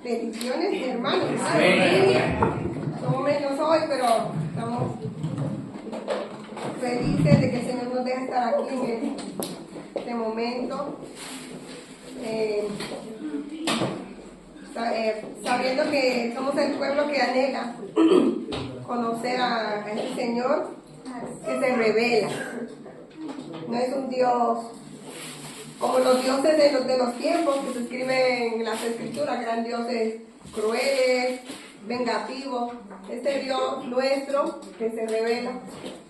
Bendiciones, hermanos. Somos menos hoy, pero estamos felices de que el Señor nos deje estar aquí en este momento. Sabiendo que somos el pueblo que anhela conocer a este Señor que se revela. No es un Dios como los dioses de los tiempos que se escriben en las escrituras, que eran dioses crueles, vengativos. Este Dios nuestro que se revela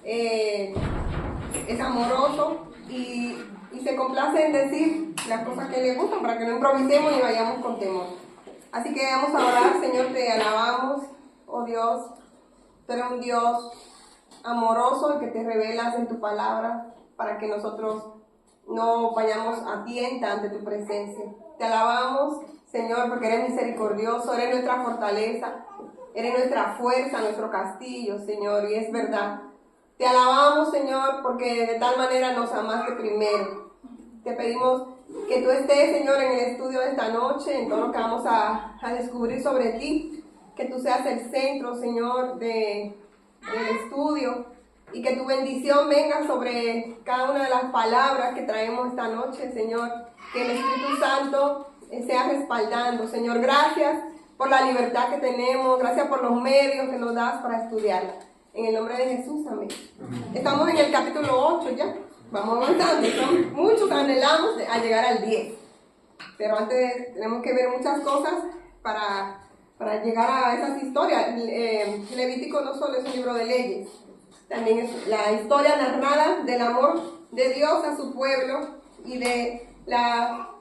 es amoroso y se complace en decir las cosas que le gustan para que no improvisemos y vayamos con temor. Así que vamos a orar. Señor, te alabamos, oh Dios. Tú eres un Dios amoroso que te revelas en tu palabra para que nosotros no vayamos a tienta ante tu presencia. Te alabamos, Señor, porque eres misericordioso, eres nuestra fortaleza, eres nuestra fuerza, nuestro castillo, Señor, y es verdad. Te alabamos, Señor, porque de tal manera nos amaste primero. Te pedimos que tú estés, Señor, en el estudio de esta noche, en todo lo que vamos a descubrir sobre ti, que tú seas el centro, Señor, del estudio, y que tu bendición venga sobre cada una de las palabras que traemos esta noche, Señor, que el Espíritu Santo sea respaldando. Señor, gracias por la libertad que tenemos, gracias por los medios que nos das para estudiarla. En el nombre de Jesús, amén. Estamos en el capítulo 8 ya. Vamos avanzando, son muchos anhelamos a llegar al 10, pero antes tenemos que ver muchas cosas para llegar a esas historias. Levítico no solo es un libro de leyes, también es la historia narrada del amor de Dios a su pueblo y de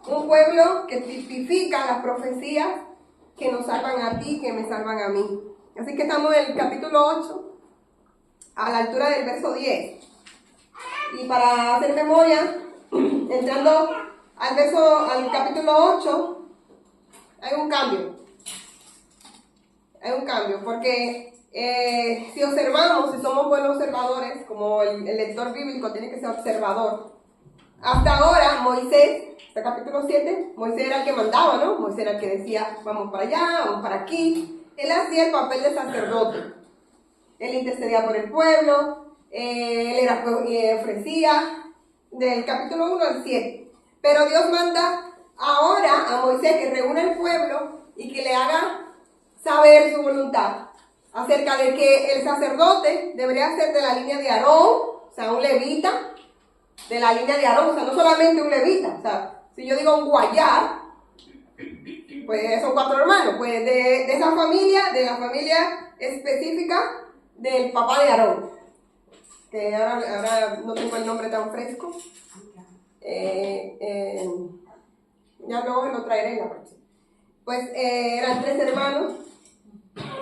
un pueblo que tipifica las profecías que nos salvan a ti, que me salvan a mí. Así que estamos en el capítulo 8, a la altura del verso 10. Y para hacer memoria, entrando al capítulo 8, hay un cambio. Porque si observamos, si somos buenos observadores, como el lector bíblico tiene que ser observador. Hasta ahora, Moisés, hasta capítulo 7, Moisés era el que mandaba, ¿no? Moisés era el que decía, vamos para allá, vamos para aquí. Él hacía el papel de sacerdote. Él intercedía por el pueblo. Él ofrecía del capítulo 1 al 7. Pero Dios manda ahora a Moisés que reúna el pueblo y que le haga saber su voluntad acerca de que el sacerdote debería ser de la línea de Aarón, o sea, un levita de la línea de Aarón, o sea, no solamente un levita, o sea, si yo digo un guayar, pues son 4 hermanos, pues de esa familia, de la familia específica del papá de Aarón. Que ahora no tengo el nombre tan fresco. Ya luego lo traeré en la próxima. Pues eran 3 hermanos,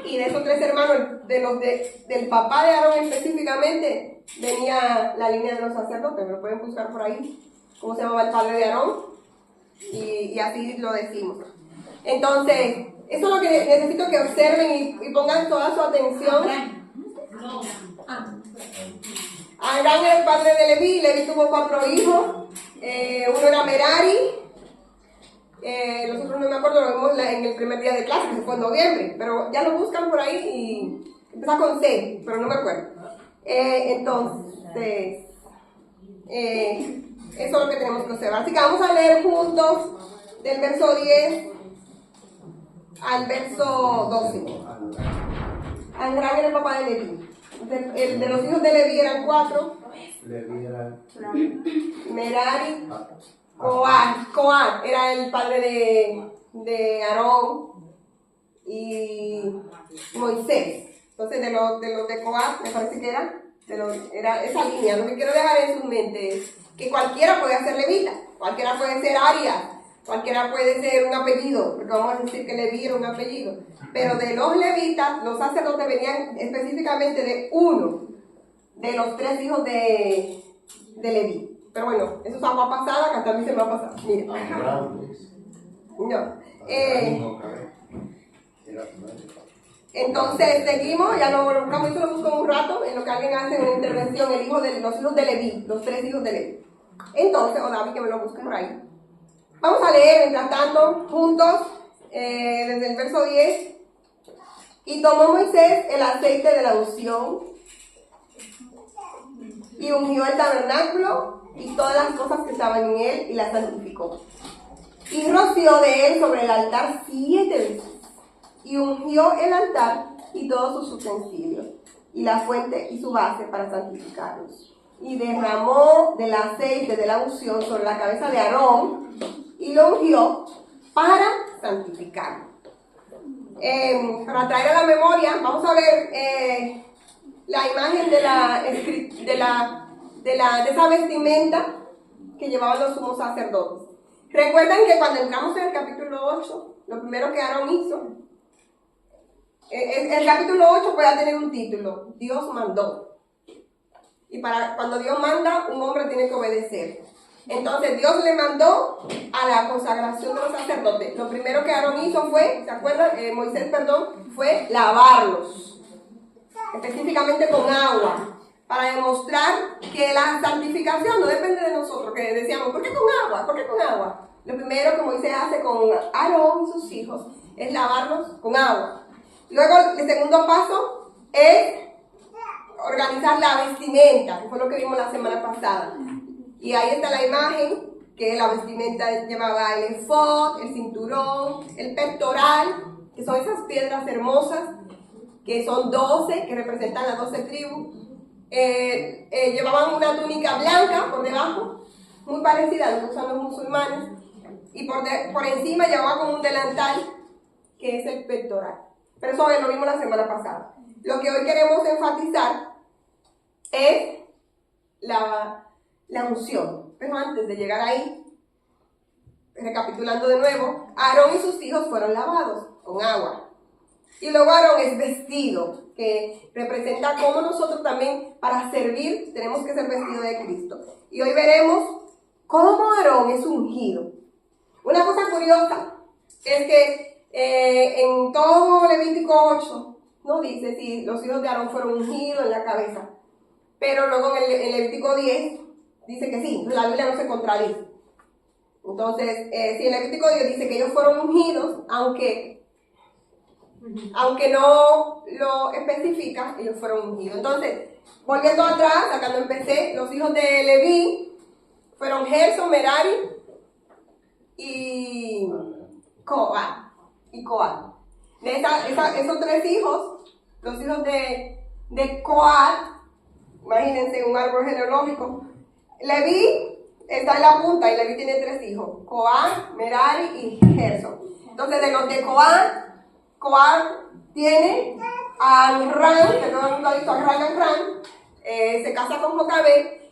y de esos 3 hermanos, del papá de Aarón específicamente, venía la línea de los sacerdotes. Me lo pueden buscar por ahí, cómo se llamaba el padre de Aarón, y así lo decimos. Entonces, eso es lo que necesito que observen y pongan toda su atención. Abraham era el padre de Leví. Leví tuvo 4 hijos. Uno era Merari. Nosotros no me acuerdo, lo vimos en el primer día de clase, que fue en noviembre. Pero ya lo buscan por ahí y empieza con C, pero no me acuerdo. Entonces, eso es lo que tenemos que observar. Así que vamos a leer juntos del verso 10 al verso 12. Abraham era el papá de Leví. El de los hijos de Leví eran 4. Merari, Coat era el padre de Aarón y Moisés. Entonces de los de Coat, me parece que era esa línea. Lo que quiero dejar en su mente es que cualquiera puede ser levita, cualquiera puede ser Arias, cualquiera puede ser un apellido, porque vamos a decir que Leví era un apellido. Pero de los levitas, los sacerdotes venían específicamente de uno de los 3 hijos de Leví. Pero bueno, eso es agua pasada, que hasta a mí se me va a pasar. Mira. No. Entonces seguimos, ya lo buscamos, eso lo busco un rato, en lo que alguien hace una intervención, los hijos de Leví, los 3 hijos de Leví. Entonces, o David que me lo busque por ahí. Vamos a leer, mientras tanto, juntos, desde el verso 10. Y tomó Moisés el aceite de la unción y ungió el tabernáculo y todas las cosas que estaban en él y las santificó. Y roció de él sobre el altar 7 veces. Y ungió el altar y todos sus utensilios, y la fuente y su base para santificarlos. Y derramó del aceite de la unción sobre la cabeza de Aarón, y lo ungió para santificarlo. Para traer a la memoria, vamos a ver la imagen de esa vestimenta que llevaban los sumos sacerdotes. Recuerdan que cuando entramos en el capítulo 8, lo primero que Aarón hizo, el capítulo 8 puede tener un título: Dios mandó. Y cuando Dios manda, un hombre tiene que obedecer. Entonces Dios le mandó a la consagración de los sacerdotes. Lo primero que Aarón hizo fue, ¿se acuerdan? Moisés, fue lavarlos, específicamente con agua, para demostrar que la santificación no depende de nosotros, que decíamos, ¿por qué con agua? ¿Por qué con agua? Lo primero que Moisés hace con Aarón y sus hijos es lavarlos con agua. Luego, el segundo paso es organizar la vestimenta, que fue lo que vimos la semana pasada. Y ahí está la imagen, que la vestimenta llevaba el efod, el cinturón, el pectoral, que son esas piedras hermosas, que son 12, que representan las 12 tribus. Llevaban una túnica blanca por debajo, muy parecida a lo que usan los musulmanes, y por encima llevaba como un delantal, que es el pectoral. Pero eso lo vimos la semana pasada. Lo que hoy queremos enfatizar es la unción. Pero antes de llegar ahí, recapitulando de nuevo, Aarón y sus hijos fueron lavados con agua. Y luego Aarón es vestido, que representa cómo nosotros también, para servir, tenemos que ser vestidos de Cristo. Y hoy veremos cómo Aarón es ungido. Una cosa curiosa es que en todo Levítico 8 no dice si los hijos de Aarón fueron ungidos en la cabeza, pero luego en Levítico 10 dice que sí. La Biblia no se contradice. Entonces, si en Levítico 10 dice que ellos fueron ungidos, aunque no lo especifica, ellos fueron ungidos. Entonces, volviendo atrás, acá no empecé, los hijos de Leví fueron Gerson, Merari y Coat. Esos 3 hijos, los hijos de Coat, imagínense un árbol genealógico. Leví está en la punta y Leví tiene 3 hijos: Coat, Merari y Gerson. Entonces, de los de Coat tiene a Amram, que todo el mundo ha visto a Amram, se casa con Jocabed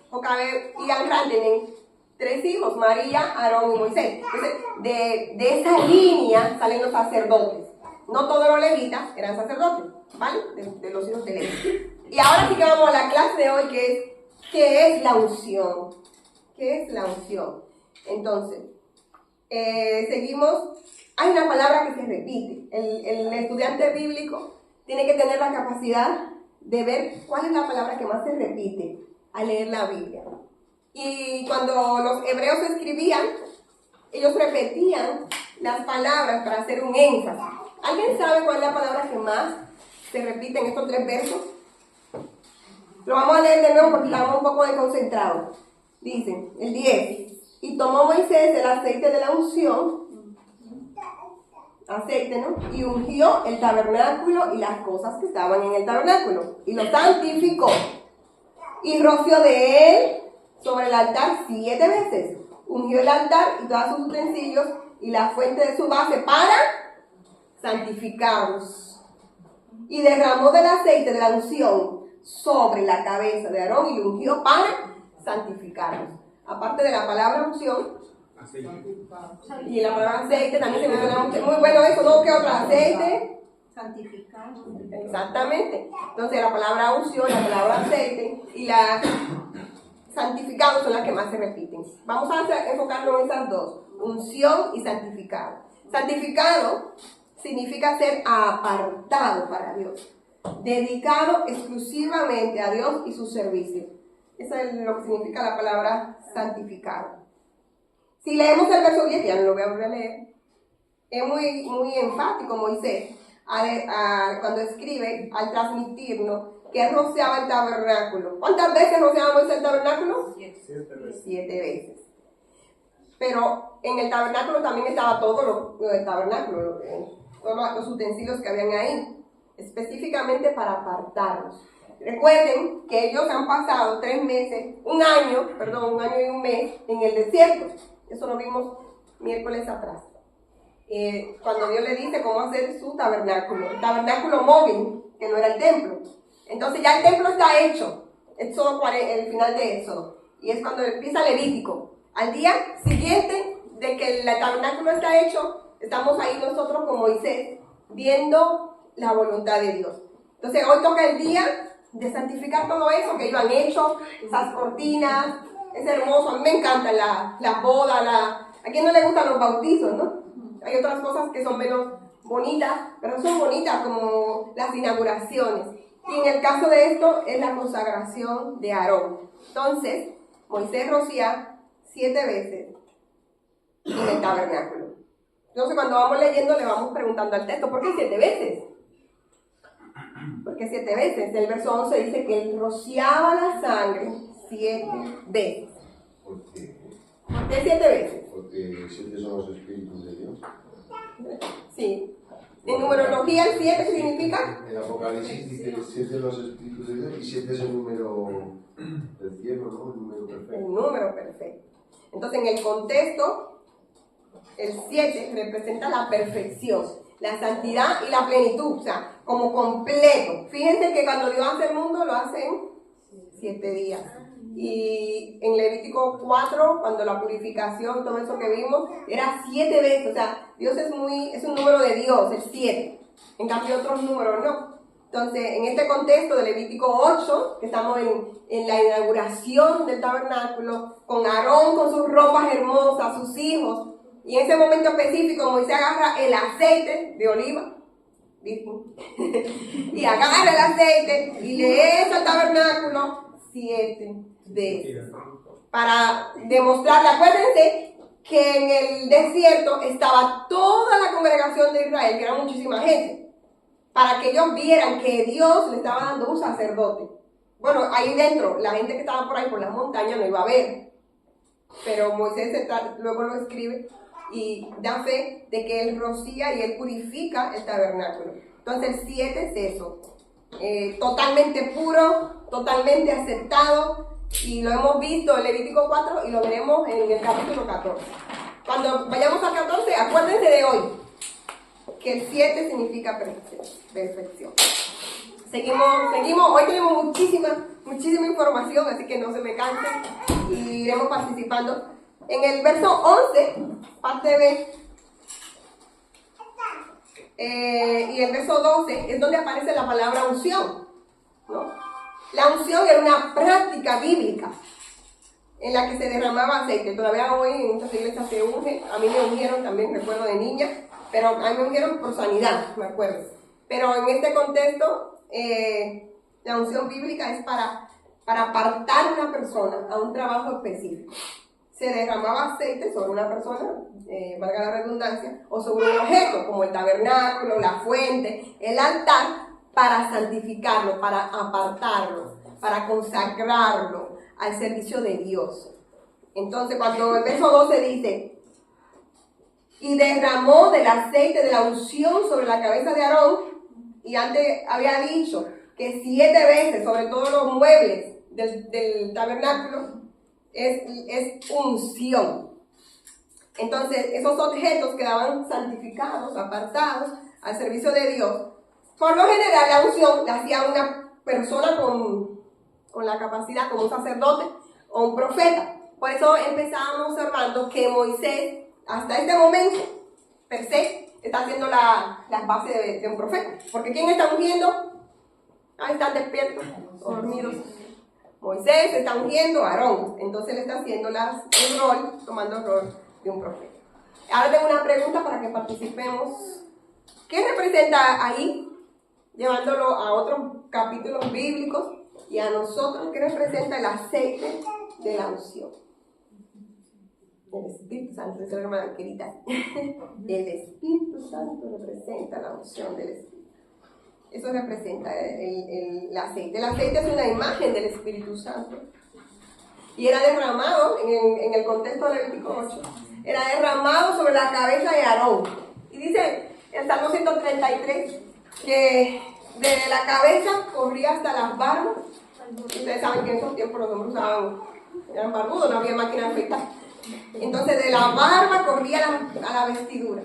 y Amram tienen 3 hijos: María, Aarón y Moisés. Entonces, de esa línea salen los sacerdotes. No todos los levitas eran sacerdotes, ¿vale? De los hijos de Leví. Y ahora sí que vamos a la clase de hoy, que es ¿qué es la unción? ¿Qué es la unción? Entonces, seguimos. Hay una palabra que se repite. El estudiante bíblico tiene que tener la capacidad de ver cuál es la palabra que más se repite al leer la Biblia. Y cuando los hebreos escribían, ellos repetían las palabras para hacer un énfasis. ¿Alguien sabe cuál es la palabra que más se repite en estos 3 versos? Lo vamos a leer de nuevo porque estamos un poco desconcentrados. Dicen, el 10. Y tomó Moisés el aceite de la unción, ¿no? Y ungió el tabernáculo y las cosas que estaban en el tabernáculo, y lo santificó. Y roció de él sobre el altar 7 veces. Ungió el altar y todos sus utensilios y la fuente de su base para santificarlos. Y derramó del aceite de la unción sobre la cabeza de Aarón y lo ungió para santificarlos. Aparte de la palabra unción, aceite. Y la palabra aceite también se menciona mucho. Muy bueno eso, ¿no? ¿Qué otro? Aceite. Santificar. Exactamente. Entonces la palabra unción, la palabra aceite y la santificado son las que más se repiten. Vamos a enfocarnos en esas dos: unción y santificado. Santificado significa ser apartado para Dios, dedicado exclusivamente a Dios y su servicio. Eso es lo que significa la palabra santificado. Si leemos el verso 10, ya no lo voy a volver a leer. Es muy enfático Moisés cuando escribe, al transmitirnos que él rociaba el tabernáculo. ¿Cuántas veces rociaba Moisés el tabernáculo? 7 veces. 7 veces. Pero en el tabernáculo también estaba todo lo del tabernáculo, todos los utensilios que habían ahí, específicamente para apartarlos. Recuerden que ellos han pasado 3 meses, un año y un mes en el desierto. Eso lo vimos miércoles atrás. Cuando Dios le dice cómo hacer su tabernáculo, el tabernáculo móvil, que no era el templo. Entonces ya el templo está hecho, Éxodo 40, el final de Éxodo, y es cuando empieza Levítico. Al día siguiente de que el tabernáculo está hecho, estamos ahí nosotros con Moisés, viendo la voluntad de Dios. Entonces hoy toca el día de santificar todo eso que ellos han hecho, esas cortinas, es hermoso, a mí me encantan las bodas, a quien no le gustan los bautizos, ¿no? Hay otras cosas que son menos bonitas, pero son bonitas como las inauguraciones. Y en el caso de esto es la consagración de Aarón. Entonces, Moisés rocía 7 veces en el tabernáculo. Entonces, cuando vamos leyendo, le vamos preguntando al texto, ¿por qué 7 veces? ¿Por qué 7 veces? El verso 11 dice que él rociaba la sangre 7 veces. ¿Por qué? ¿Por qué 7 veces? Porque 7 son los espíritus de Dios. Sí. En numerología el 7 significa... En Apocalipsis dice 7 los espíritus de Dios y 7 es el número del cielo, ¿no? El número perfecto. El número perfecto. Entonces, en el contexto, el 7 representa la perfección, la santidad y la plenitud, o sea, como completo. Fíjense que cuando Dios hace el mundo, lo hace en 7 días. Y en Levítico 4, cuando la purificación, todo eso que vimos, era 7 veces. O sea, Dios es un número de Dios, el 7. En cambio, otros números no. Entonces, en este contexto de Levítico 8, que estamos en la inauguración del tabernáculo, con Aarón con sus ropas hermosas, sus hijos, y en ese momento específico Moisés agarra el aceite de oliva, y agarra el aceite y le echa al tabernáculo 7 veces. Para demostrarle, acuérdense que en el desierto estaba toda la congregación de Israel, que era muchísima gente, para que ellos vieran que Dios le estaba dando un sacerdote. Bueno, ahí dentro, la gente que estaba por ahí por las montañas no iba a ver, pero Moisés luego lo escribe y da fe de que él rocía y él purifica el tabernáculo. Entonces el 7 es eso, totalmente puro, totalmente aceptado, y lo hemos visto en Levítico 4 y lo veremos en el capítulo 14. Cuando vayamos al 14, acuérdense de hoy, que el 7 significa perfección. Seguimos, hoy tenemos muchísima información, así que no se me cansen y iremos participando. En el verso 11, parte B, y el verso 12 es donde aparece la palabra unción, ¿no? La unción era una práctica bíblica en la que se derramaba aceite. Todavía hoy en muchas iglesias se unge. A mí me ungieron también, recuerdo de niña, pero a mí me ungieron por sanidad, me acuerdo. Pero en este contexto, la unción bíblica es para apartar a una persona a un trabajo específico. Se derramaba aceite sobre una persona, valga la redundancia, o sobre un objeto, como el tabernáculo, la fuente, el altar, para santificarlo, para apartarlo, para consagrarlo al servicio de Dios. Entonces, cuando el verso 12 dice, y derramó del aceite de la unción sobre la cabeza de Aarón, y antes había dicho que 7 veces sobre todos los muebles del tabernáculo es unción. Entonces, esos objetos quedaban santificados, apartados al servicio de Dios. Por lo general, la unción la hacía una persona con la capacidad, como un sacerdote o un profeta. Por eso empezábamos observando que Moisés, hasta este momento, per se, está haciendo las bases de un profeta. Porque ¿quién está ungiendo? Ahí están despiertos o dormidos. Moisés está ungiendo a Aarón. Entonces él está haciendo tomando el rol de un profeta. Ahora tengo una pregunta para que participemos. ¿Qué representa ahí? Llevándolo a otros capítulos bíblicos y a nosotros, ¿qué representa el aceite de la unción? El Espíritu Santo, es la hermana querida. El Espíritu Santo representa la unción del Espíritu. Eso representa el aceite. El aceite es una imagen del Espíritu Santo. Y era derramado, en el contexto de Levítico 8, era derramado sobre la cabeza de Aarón. Y dice el Salmo 133 que de la cabeza corría hasta las barbas. Ustedes saben que en esos tiempos los hombres eran barbudos, no había máquina de afeitar. Entonces de la barba corría a la vestidura.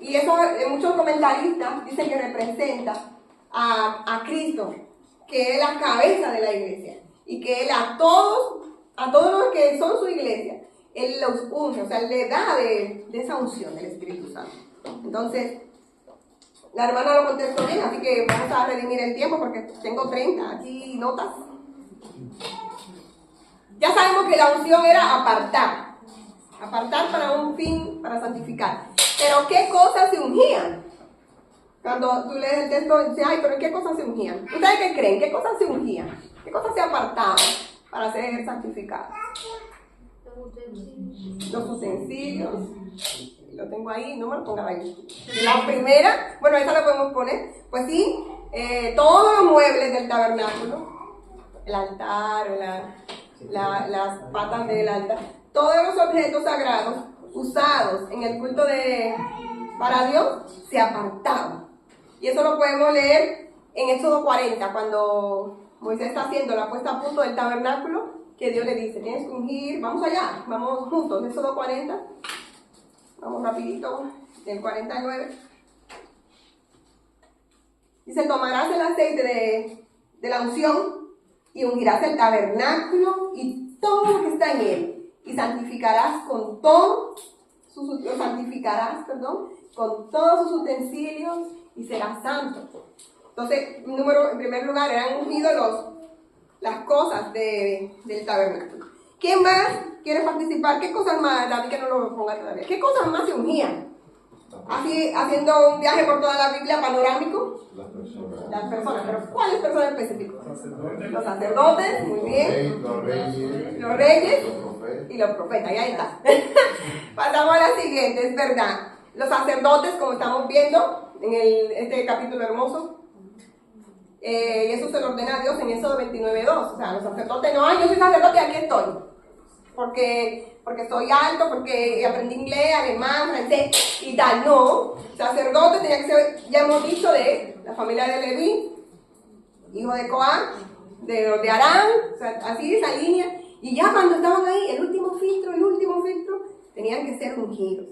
Y eso muchos comentaristas dicen que representa a Cristo, que es la cabeza de la iglesia. Y que Él a todos los que son su iglesia, Él los unge, o sea, Él le da de esa unción del Espíritu Santo. Entonces, la hermana lo contestó bien, así que vamos a redimir el tiempo porque tengo 30 aquí notas. Ya sabemos que la unción era apartar para un fin, para santificar. Pero ¿qué cosas se ungían? Cuando tú lees el texto, dices, ay, pero ¿qué cosas se ungían? ¿Ustedes qué creen? ¿Qué cosas se ungían? ¿Qué cosas se apartaban para ser santificadas? Los utensilios. Lo tengo ahí, no me lo pongan ahí. La primera, bueno, esa la podemos poner. Pues sí, todos los muebles del tabernáculo, el altar, las patas del altar, todos los objetos sagrados usados en el culto para Dios se apartaban. Y eso lo podemos leer en Éxodo 40, cuando Moisés está haciendo la puesta a punto del tabernáculo, que Dios le dice, tienes que ungir, vamos allá, vamos juntos, Éxodo 40, vamos rapidito, del 49. Dice, tomarás el aceite de la unción y ungirás el tabernáculo y todo lo que está en él, y santificarás con todos sus utensilios y serás santo. Entonces, en primer lugar, eran ungidos las cosas del tabernáculo. ¿Quién más quiere participar? ¿Qué cosas más, David, que no lo ponga todavía? ¿Qué cosas más se ungían? Así, haciendo un viaje por toda la Biblia panorámico. Las personas, pero ¿cuáles personas específicas? Los sacerdotes, muy bien. Los reyes y los profetas, y ahí está. Pasamos a la siguiente, es verdad. Los sacerdotes, como estamos viendo en este capítulo hermoso, y eso se lo ordena a Dios en Éxodo 29:2. O sea, los sacerdotes no, yo soy sacerdote y aquí estoy. Porque soy alto, porque aprendí inglés, alemán, francés y tal. No, sacerdote tenía que ser, ya hemos dicho, de la familia de Leví, hijo de Coán, de los de Arán, o sea, así esa línea. Y ya cuando estaban ahí, el último filtro, tenían que ser ungidos.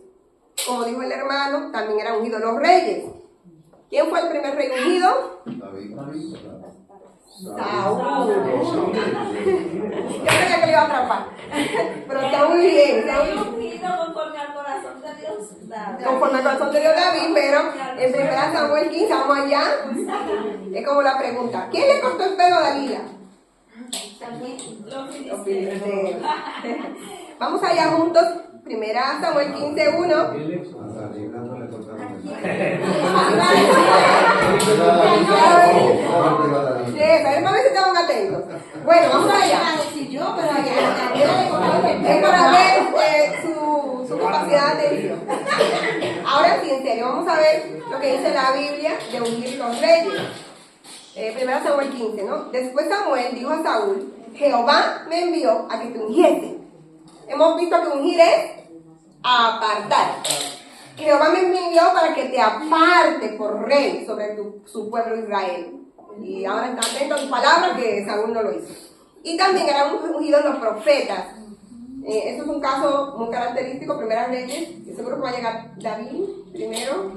Como dijo el hermano, también eran ungidos los reyes. ¿Quién fue el primer rey ungido? David. Saúl. Yo creía que le iba a atrapar. Pero está muy bien. Conforme al corazón de Dios David. Conforme al corazón de Dios David, pero en 1 Samuel 15, vamos allá. Es como la pregunta: ¿quién le cortó el pelo a Dalila? Los filisteos. Vamos allá juntos. 1 Samuel 15:1. A ver si estaban atentos. Bueno, vamos allá. Es para ver su capacidad de atención. Ahora sí, en serio, vamos a ver lo que dice la Biblia de ungir los reyes. 1 Samuel 15, ¿no? Después Samuel dijo a Saúl: Jehová me envió a que te ungiese. Hemos visto que ungir es apartar. Jehová me envió para que te aparte por rey sobre su pueblo Israel. Y ahora está atento a su palabra, que Saúl no lo hizo. Y también eran ungidos los profetas. Eso es un caso muy característico. Primeras Reyes, y seguro que va a llegar David primero.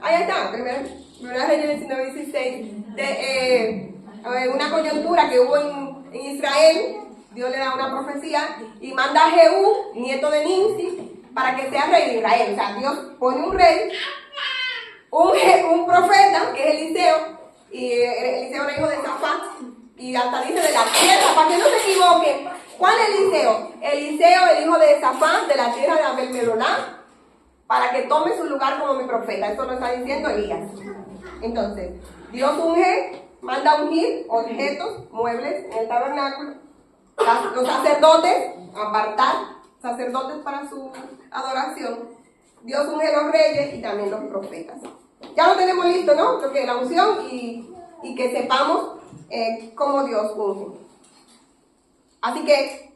Ahí está, Primeras Reyes 19:16. Una coyuntura que hubo en Israel. Dios le da una profecía y manda a Jehú, nieto de Nimsi, para que sea rey de Israel. O sea, Dios pone un rey, un profeta, que es Eliseo, y Eliseo era hijo de Safat, y hasta dice de la tierra, para que no se equivoquen. ¿Cuál Eliseo? Eliseo, el hijo de Safat, de la tierra de Abel-Melolá, para que tome su lugar como mi profeta. Esto lo está diciendo Elías. Entonces, Dios unge, manda ungir objetos, muebles en el tabernáculo. Los sacerdotes, apartar sacerdotes para su adoración, Dios unge los reyes y también los profetas. Ya lo tenemos listo, ¿no? Lo que es la unción y que sepamos cómo Dios unge. Así que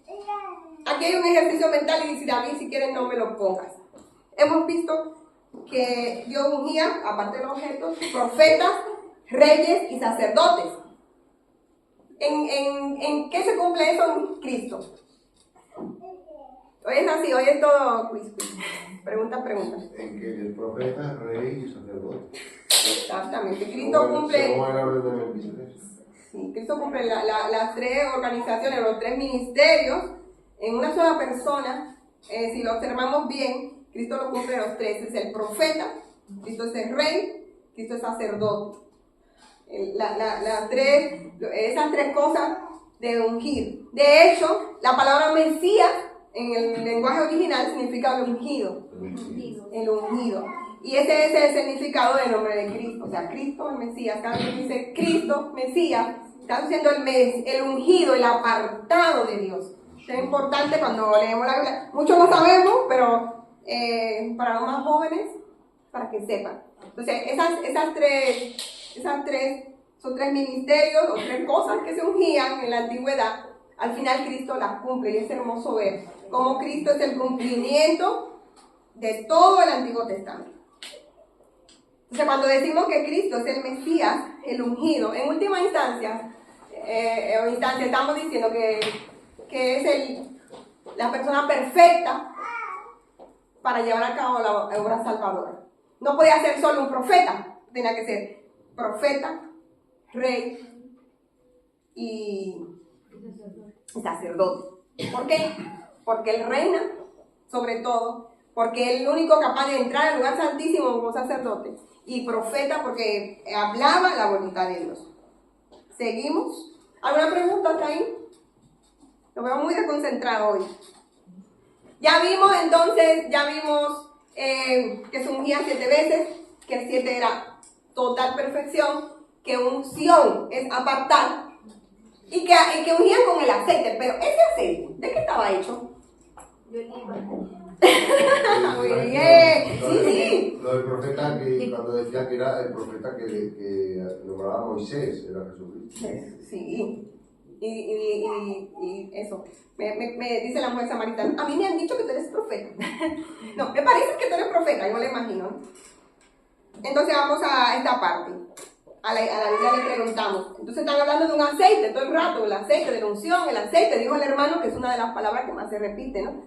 aquí hay un ejercicio mental y si David, si quieres, no me lo pongas. Hemos visto que Dios ungía, aparte de los objetos, profetas, reyes y sacerdotes. ¿En qué se cumple eso en Cristo? Hoy es así, hoy es todo quiz. Pregunta. En que el profeta, rey y sacerdote. Exactamente. Cristo cumple. Según el orden de Melquisedec. Sí, Cristo cumple las tres organizaciones, los tres ministerios en una sola persona. Si lo observamos bien, Cristo lo cumple los tres. Es el profeta, Cristo es el rey, Cristo es sacerdote. Esas tres cosas de ungir. De hecho, la palabra Mesías en el lenguaje original significa el ungido. El ungido. Y ese es el significado del nombre de Cristo. O sea, Cristo, el Mesías. Cada vez que dice Cristo, Mesías, está diciendo el ungido, el apartado de Dios. Es importante cuando leemos la Biblia. Muchos lo sabemos, pero para los más jóvenes, para que sepan. Entonces, esas tres son tres ministerios o tres cosas que se ungían en la antigüedad. Al final Cristo las cumple y es hermoso ver cómo Cristo es el cumplimiento de todo el Antiguo Testamento. Entonces, cuando decimos que Cristo es el Mesías, el ungido, en última instancia, estamos diciendo que es la persona perfecta para llevar a cabo la obra salvadora. No podía ser solo un profeta, tenía que ser profeta, rey y sacerdote. ¿Por qué? Porque él reina sobre todo, porque él es el único capaz de entrar al lugar santísimo como sacerdote, y profeta porque hablaba la voluntad de Dios. ¿Seguimos? ¿Alguna pregunta hasta ahí? Lo veo muy desconcentrado hoy. Ya vimos que se ungía 7 veces, que el 7 era total perfección, que unción es apartar, y que ungían con el aceite. Pero ese aceite, ¿de qué estaba hecho? De oliva. Muy bien. Sí. Lo del profeta, que cuando decía que era el profeta que nombraba a Moisés, era Jesucristo. Sí. Y eso. Me dice la mujer samaritana, a mí me han dicho que tú eres profeta. No, me parece que tú eres profeta, yo me lo imagino. Entonces vamos a esta parte. A la Biblia le preguntamos. Entonces están hablando de un aceite todo el rato, el aceite de la unción, el aceite, dijo el hermano, que es una de las palabras que más se repite, ¿no?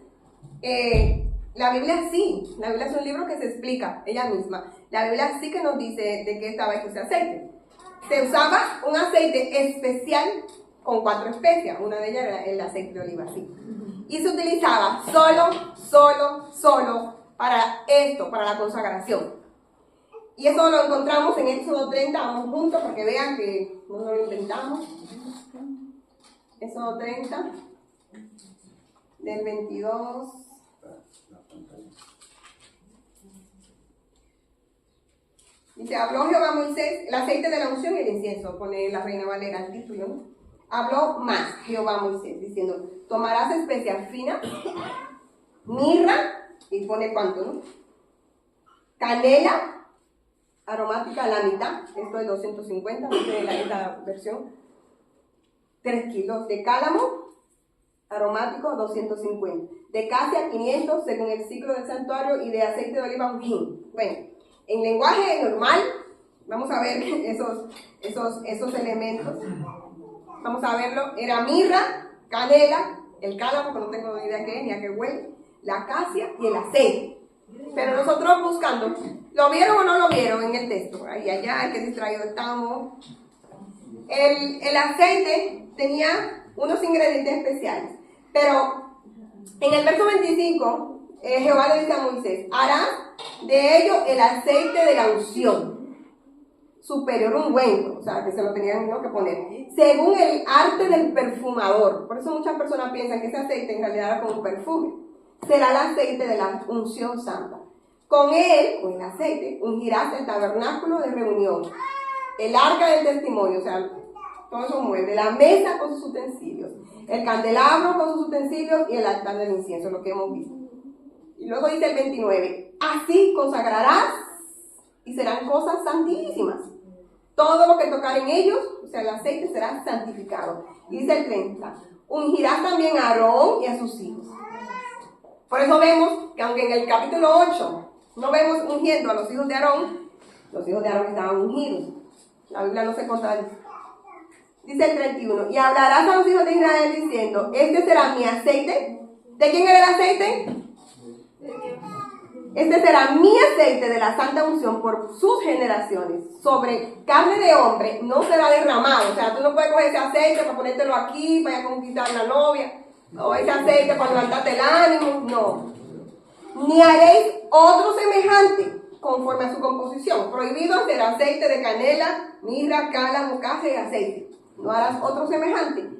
La Biblia sí, la Biblia es un libro que se explica ella misma. La Biblia sí que nos dice de qué estaba hecho ese aceite. Se usaba un aceite especial con 4 especias, una de ellas era el aceite de oliva, sí. Y se utilizaba solo para esto, para la consagración. Y eso lo encontramos en Éxodo 30, vamos juntos para que vean que no lo inventamos. Éxodo 30, del 22. Dice, habló Jehová a Moisés, el aceite de la unción y el incienso, pone la Reina Valera el título, ¿no? Habló más Jehová a Moisés, diciendo, tomarás especias finas, mirra, y pone cuánto, ¿no? Canela, aromática a la mitad, esto es 250, no sé esta versión, 3 kilos de cálamo, aromático 250, de casia 500 según el ciclo del santuario y de aceite de oliva un hin. Bueno, en lenguaje normal, vamos a ver esos elementos, vamos a verlo, era mirra, canela, el cálamo, que no tengo ni idea qué es, ni a qué huele, la casia y el aceite. Pero nosotros buscando, ¿lo vieron o no lo vieron en el texto? Ahí, allá, qué distraído estamos. El aceite tenía unos ingredientes especiales, pero en el verso 25, Jehová le dice a Moisés, hará de ello el aceite de la unción, superior ungüento, o sea, que se lo tenían que poner, según el arte del perfumador. Por eso muchas personas piensan que ese aceite en realidad era como un perfume. Será el aceite de la unción santa. Con él, con el aceite, ungirás el tabernáculo de reunión, el arca del testimonio, o sea, todos esos muebles, la mesa con sus utensilios, el candelabro con sus utensilios y el altar del incienso, lo que hemos visto. Y luego dice el 29, así consagrarás y serán cosas santísimas. Todo lo que tocar en ellos, o sea, el aceite será santificado. Y dice el 30, ungirás también a Aarón y a sus hijos. Por eso vemos que aunque en el capítulo 8 no vemos ungiendo a los hijos de Aarón estaban ungidos. La Biblia no se contradice. Dice el 31, y hablarás a los hijos de Israel diciendo, este será mi aceite. ¿De quién era el aceite? Este será mi aceite de la santa unción por sus generaciones. Sobre carne de hombre no será derramado. O sea, tú no puedes coger ese aceite para ponértelo aquí, para conquistar la novia. O ese aceite para levantarte el ánimo. No. Ni haréis otro semejante conforme a su composición. Prohibido hacer aceite de canela, mirra, cálamo, caja y aceite. No harás otro semejante.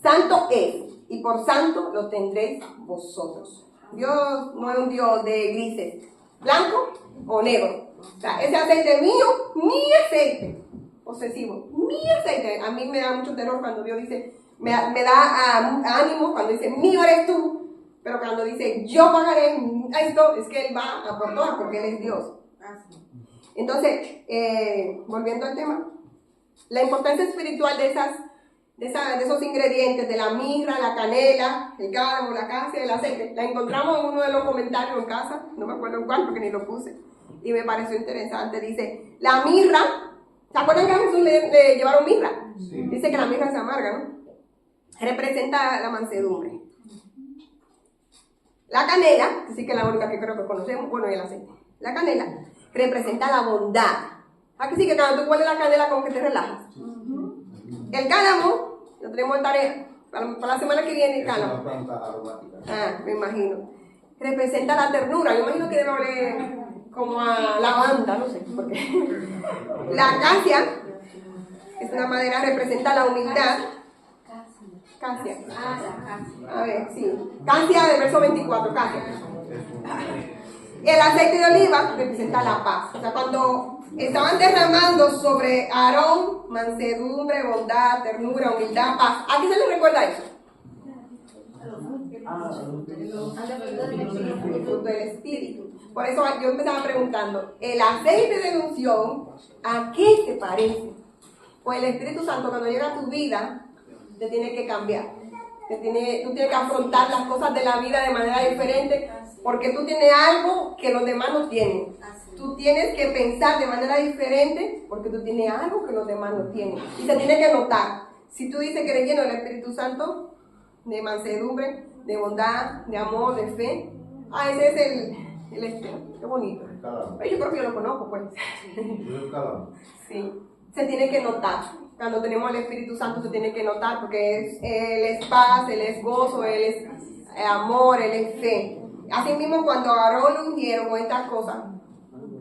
Santo es, y por santo lo tendréis vosotros. Dios no es un Dios de grises, blanco o negro. O sea, ese aceite es mío, mi aceite. Posesivo, mi aceite. A mí me da mucho terror cuando Dios dice, me da ánimo cuando dice, mío eres tú. Pero cuando dice, yo pagaré esto, es que Él va a por todo porque Él es Dios. Entonces, volviendo al tema, la importancia espiritual de esos ingredientes, de la mirra, la canela, el cálamo, la casia, el aceite, la encontramos en uno de los comentarios en casa, no me acuerdo en cuál porque ni lo puse, y me pareció interesante. Dice, la mirra, ¿se acuerdan que a Jesús le llevaron mirra? Sí. Dice que la mirra se amarga, ¿no? Representa la mansedumbre. La canela, así que es la única que creo que conocemos, bueno, y el aceite. La canela representa la bondad. Aquí sí que cuando tú hueles la canela como que te relajas. El cálamo, lo tenemos en tarea, para la semana que viene el cálamo. Es una planta aromática. Ah, me imagino. Representa la ternura, yo imagino que debe oler como a lavanda, no sé por qué. La acacia es una madera, representa la humildad. Casia. A ver, sí. Casia del verso 24, casia. El aceite de oliva representa la paz. O sea, cuando estaban derramando sobre Aarón mansedumbre, bondad, ternura, humildad, paz. ¿A qué se les recuerda eso? El fruto del Espíritu. Por eso yo empezaba preguntando, ¿el aceite de unción a qué te parece? Pues el Espíritu Santo cuando llega a tu vida te tiene que cambiar. Tú tienes que afrontar las cosas de la vida de manera diferente porque tú tienes algo que los demás no tienen. Tú tienes que pensar de manera diferente porque tú tienes algo que los demás no tienen. Y se tiene que notar. Si tú dices que eres lleno del Espíritu Santo, de mansedumbre, de bondad, de amor, de fe, ese es el estilo. Qué bonito. Yo creo que yo lo conozco, pues. Sí. Se tiene que notar. Cuando tenemos el Espíritu Santo se tiene que notar porque Él es paz, Él es gozo, Él es amor, Él es fe. Así mismo cuando a Aarón lo ungieron con estas cosas,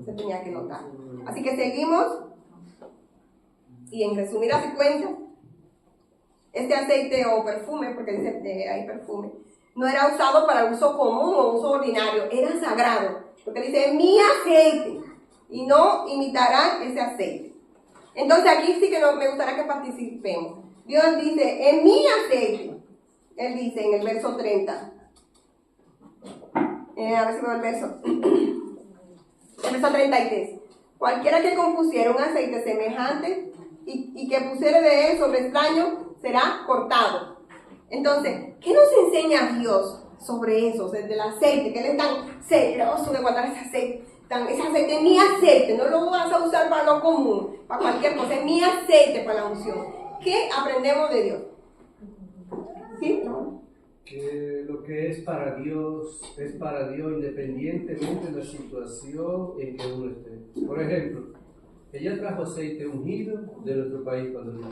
se tenía que notar. Así que seguimos y en resumidas cuentas, este aceite o perfume, porque dice que hay perfume, no era usado para uso común o uso ordinario, era sagrado. Porque dice, mi aceite, y no imitarán ese aceite. Entonces aquí sí que me gustaría que participemos. Dios dice, en mi aceite. Él dice en el verso 30. A ver si veo el verso. El verso 33. Cualquiera que compusiera un aceite semejante y que pusiera de él sobre extraño, será cortado. Entonces, ¿qué nos enseña Dios sobre eso? Del aceite, que Él es tan celoso de guardar ese aceite. Ese aceite es mi aceite, no lo vas a usar para lo común, para cualquier cosa, es mi aceite para la unción. ¿Qué aprendemos de Dios? ¿Sí? Que lo que es para Dios independientemente de la situación en que uno esté. Por ejemplo, ella trajo aceite ungido de nuestro país cuando vino.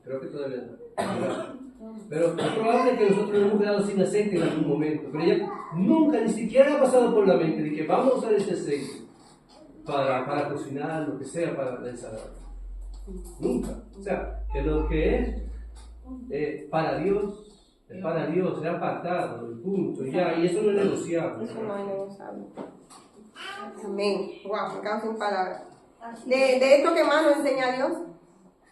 Creo que todavía no. Pero es probable que nosotros nos hemos quedado sin aceite en algún momento. Pero ella nunca, ni siquiera ha pasado por la mente de que vamos a usar este aceite para cocinar, lo que sea, para la ensalada. Nunca. O sea, que lo que es para Dios, es para Dios, es apartado, el punto, ya, y eso no es negociable. Eso no es negociable. Amén. Wow, me quedo sin palabras. De esto que más nos enseña Dios,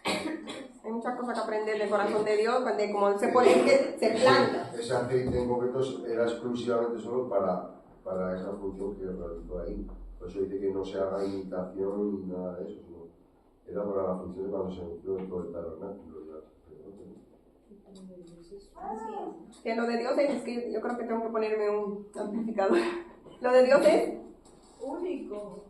hay muchas cosas que aprender del corazón de Dios, de cómo se pone, que se planta. Ese aceite en concreto era exclusivamente solo para esa función que realizó ahí. Por eso dice que no se haga imitación ni nada de eso, sino era para la función de cuando se metió dentro del tabernáculo. Que lo de Dios es que yo creo que tengo que ponerme un amplificador. Lo de Dios es Único.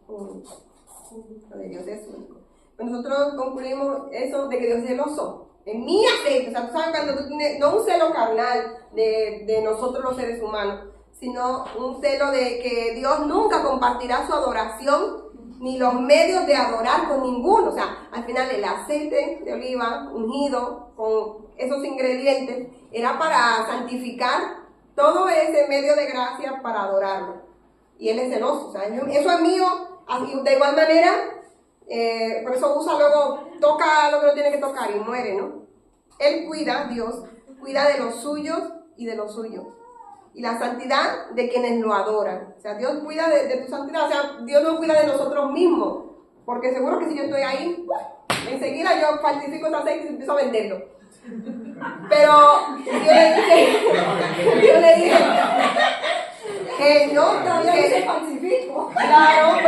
Lo de Dios es único. Pues nosotros concluimos eso de que Dios es celoso. En mi aceite, o sea, tú sabes cuando tú tienes, no un celo carnal de nosotros los seres humanos, sino un celo de que Dios nunca compartirá su adoración ni los medios de adorar con ninguno. O sea, al final el aceite de oliva ungido con esos ingredientes era para santificar todo ese medio de gracia para adorarlo. Y Él es celoso, o sea, eso es mío. De igual manera, por eso usa luego, toca lo que no tiene que tocar y muere, ¿no? Él cuida, Dios, cuida de los suyos y de los suyos. Y la santidad de quienes lo adoran. O sea, Dios cuida de tu santidad, o sea, Dios no cuida de nosotros mismos. Porque seguro que si yo estoy ahí, enseguida yo falsifico ese aceite y empiezo a venderlo. Pero Dios le dice que no, Todavía que se falsifico. Claro,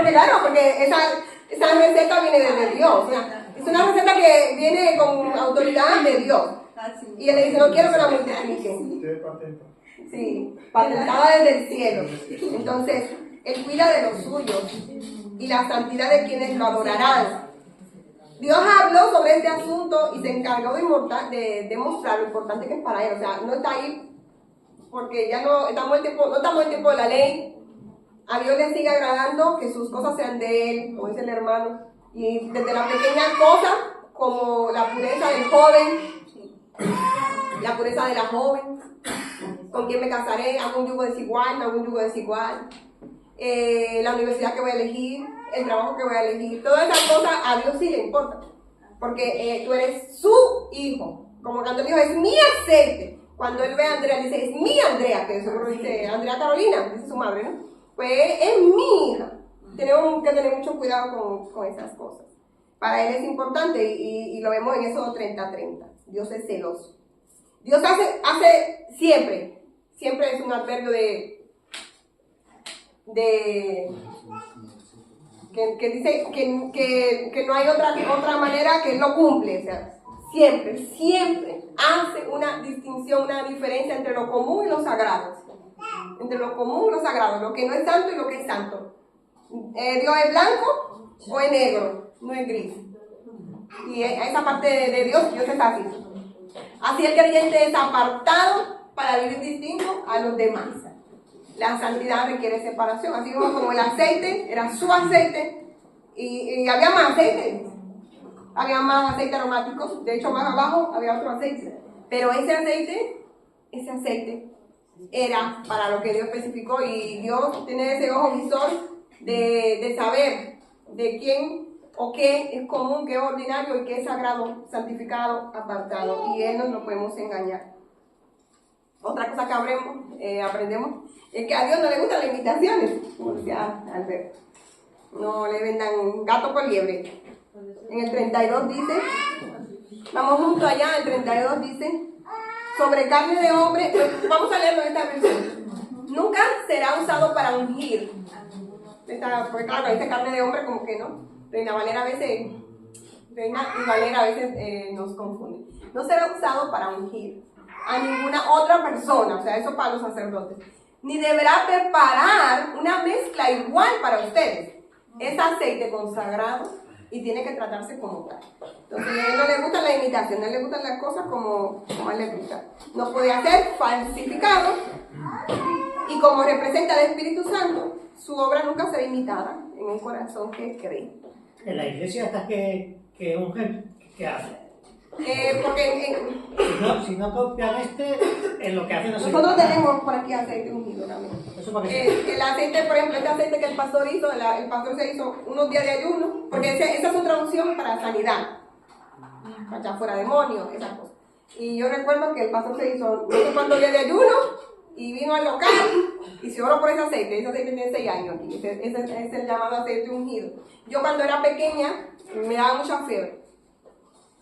porque esa receta viene desde Dios. O sea, es una receta que viene con autoridad de Dios. Y Él le dice, no quiero que la multipliquen. Sí, patentada desde el cielo. Entonces, Él cuida de los suyos y la santidad de quienes lo adorarán. Dios habló sobre este asunto y se encargó de demostrar lo importante que es para Él. O sea, no está ahí porque ya no estamos en el tiempo de la ley. A Dios le sigue agradando que sus cosas sean de Él, como dice el hermano. Y desde las pequeñas cosas, como la pureza del joven, la pureza de la joven, con quién me casaré, hago un yugo desigual, no hago un yugo desigual, la universidad que voy a elegir, el trabajo que voy a elegir, todas esas cosas a Dios sí le importa, porque tú eres su hijo, como cuando él dijo, es mi aceite. Cuando él ve a Andrea, dice, es mi Andrea, que seguro dice Andrea Carolina, dice su madre, ¿no? Pues es mi hija. Tenemos que tener mucho cuidado con esas cosas. Para él es importante y lo vemos en Éxodo 30:30. Dios es celoso. Dios hace siempre es un adverbio que dice que no hay otra manera que él lo cumple. O sea, siempre hace una distinción, una diferencia entre lo común y lo sagrado. Entre lo común y lo sagrado, lo que no es santo y lo que es santo. Dios es blanco o es negro, no es gris. Y esa parte de Dios es así. Así el creyente es apartado para vivir distinto a los demás. La santidad requiere separación, así como el aceite era su aceite y había más aceite. Había más aceite aromático, de hecho más abajo había otro aceite. Pero ese aceite era para lo que Dios especificó y Dios tiene ese ojo visor de saber de quién o qué es común, qué es ordinario y qué es sagrado, santificado, apartado. Y Él no nos podemos engañar. Otra cosa que aprendemos es que a Dios no le gustan las imitaciones, como decía Alberto. No le vendan gato por liebre. En el 32 dice, vamos juntos allá, el 32 dice, sobre carne de hombre, vamos a leerlo en esta versión. Nunca será usado para ungir. Porque claro, dice carne de hombre como que no. Reina Valera a veces nos confunde. No será usado para ungir a ninguna otra persona, o sea, eso para los sacerdotes. Ni deberá preparar una mezcla igual para ustedes. Es aceite consagrado y tiene que tratarse como tal. Entonces, a él no le gusta la imitación, a él le gustan las cosas como a él le gusta. No puede ser falsificado y como representa al Espíritu Santo, su obra nunca será imitada en un corazón que cree. En la iglesia hasta que ungen, ¿qué hace? Porque Si no copian en lo que hacen nosotros tenemos por aquí aceite ungido también. Eso para que El aceite, por ejemplo, este aceite que el pastor hizo, el pastor se hizo unos días de ayuno, porque esa es su traducción para sanidad, para echar fuera demonios, esas cosas. Y yo recuerdo que el pastor se hizo no sé cuántos días de ayuno y vino al local y se oró por ese aceite tiene 6 años aquí, ese es el llamado aceite ungido. Yo cuando era pequeña me daba mucha fiebre.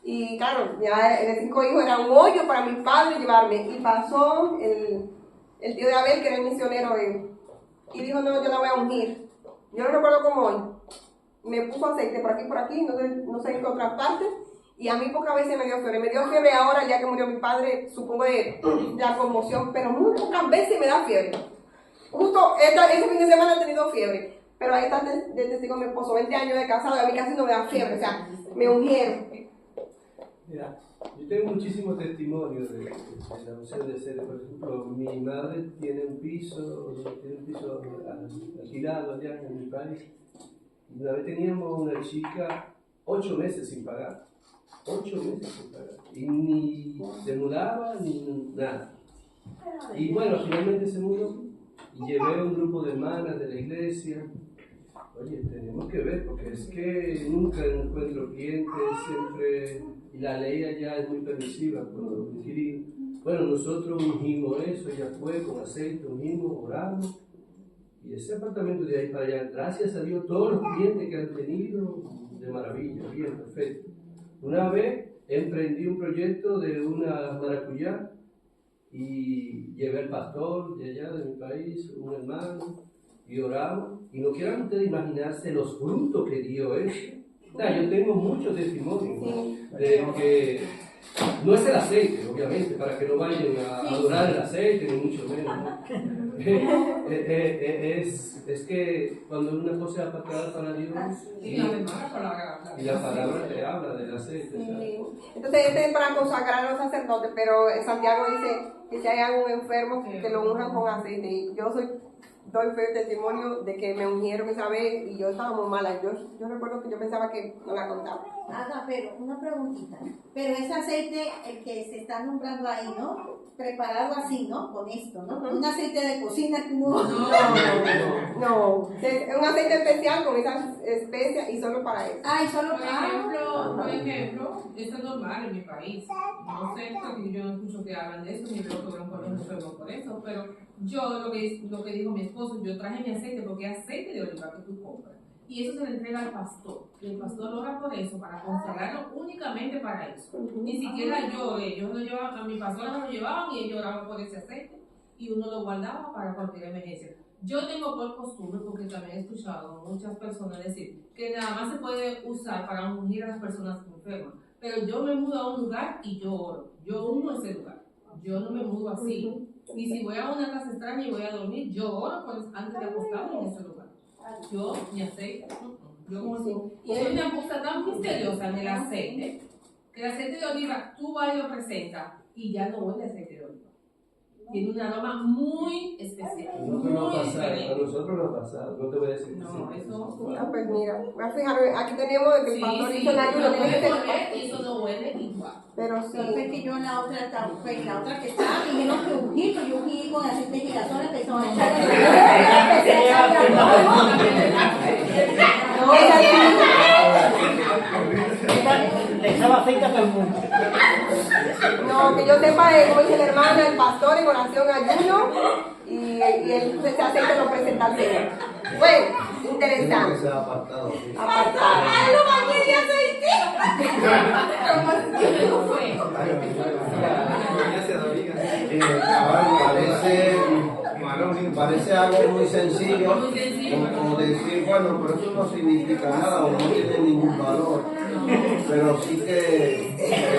Y claro, ya de 5 hijos era un hoyo para mis padres llevarme. Y pasó el tío de Abel, que era el misionero, y dijo, no, yo la voy a ungir. Yo no recuerdo cómo hoy. Me puso aceite por aquí, no sé en qué otra parte. Y a mí pocas veces me dio fiebre. Me dio fiebre ahora, ya que murió mi padre, supongo de la conmoción, pero muy pocas veces me da fiebre. Justo ese fin de semana he tenido fiebre. Pero ahí está de testigo mi esposo, 20 años de casado, y a mí casi no me da fiebre. O sea, me ungieron. Mira, yo tengo muchísimos testimonios de la unción de sede. Por ejemplo, mi madre tiene un piso alquilado allá en mi país. Y una vez teníamos una chica 8 meses sin pagar. 8 meses sin pagar. Y ni se mudaba ni nada. Y bueno, finalmente se mudó. Y llevé a un grupo de hermanas de la iglesia. Oye, tenemos que ver, porque es que nunca encuentro clientes, siempre. Y la ley allá es muy permisiva. Bueno, nosotros ungimos eso, ella fue con aceite, ungimos, oramos. Y ese apartamento de ahí para allá, gracias a Dios, todos los clientes que han tenido, de maravilla, bien, perfecto. Una vez emprendí un proyecto de una maracuyá y llevé al pastor de allá de mi país, un hermano, y oramos. Y no quieran ustedes imaginarse los frutos que dio eso. O sea, yo tengo muchos testimonios de que no es el aceite, obviamente, para que no vayan a adorar el aceite, ni mucho menos, ¿no? Es que cuando una cosa es apartada para Dios y la palabra te habla del aceite. Sí. Entonces este es para consagrar a los sacerdotes, pero Santiago dice que si hay algún enfermo que lo unjan con aceite. Y yo doy fe testimonio de que me ungieron esa vez y yo estaba muy mala. Yo recuerdo que yo pensaba que no la contaba. Pero una preguntita. Pero ese aceite, el que se está nombrando ahí, ¿no? Preparado así, ¿no? Con esto, ¿no? Un aceite de cocina que uno... No, es un aceite especial con esas especias y solo para eso. Ay, solo Por ejemplo, esto es normal en mi país. No sé, porque yo no escucho que hablan de esto, ni veo que van por enfermos por eso, pero yo lo que dijo mi esposo, yo traje mi aceite porque es aceite de oliva que tú compras. Y eso se le entrega al pastor. Y el pastor ora por eso, para consagrarlo únicamente para eso. Ni siquiera yo, ellos lo llevaban, a mi pastor no lo llevaban y ellos oraban por ese aceite. Y uno lo guardaba para cualquier emergencia. Yo tengo por costumbre, porque también he escuchado a muchas personas decir que nada más se puede usar para ungir a las personas enfermas. Pero yo me mudo a un lugar y yo oro. Yo ungo ese lugar. Yo no me mudo así. Y si voy a una casa extraña y voy a dormir, yo oro antes de acostarme en ese lugar. Yo, mi aceite, yo como soy una cosa tan misteriosa en el aceite, que el aceite de oliva tú vas y lo presentas y ya no huele a aceite de oliva. Tiene un aroma muy especial. A nosotros no ha pasado, no te voy a decir. No, eso. Pues mira, voy a fijarme, aquí tenemos de que el pastor hizo el ayuno, tiene que ser. Y eso no huele igual. Pero sí. Entonces que yo en la otra que estaba, me dijeron que ungí, pero yo ungí con aceite de girasol, empezó a echar Le echaba aceite a todo el mundo. No, que yo sepa, como dice la hermana, el pastor en oración ayuno y ese aceite lo presenta al Señor. Bueno, interesante. Que sea apartado, sí. Apartado. Parece algo muy sencillo, como decir, bueno, pero eso no significa nada o no tiene ningún valor, pero sí que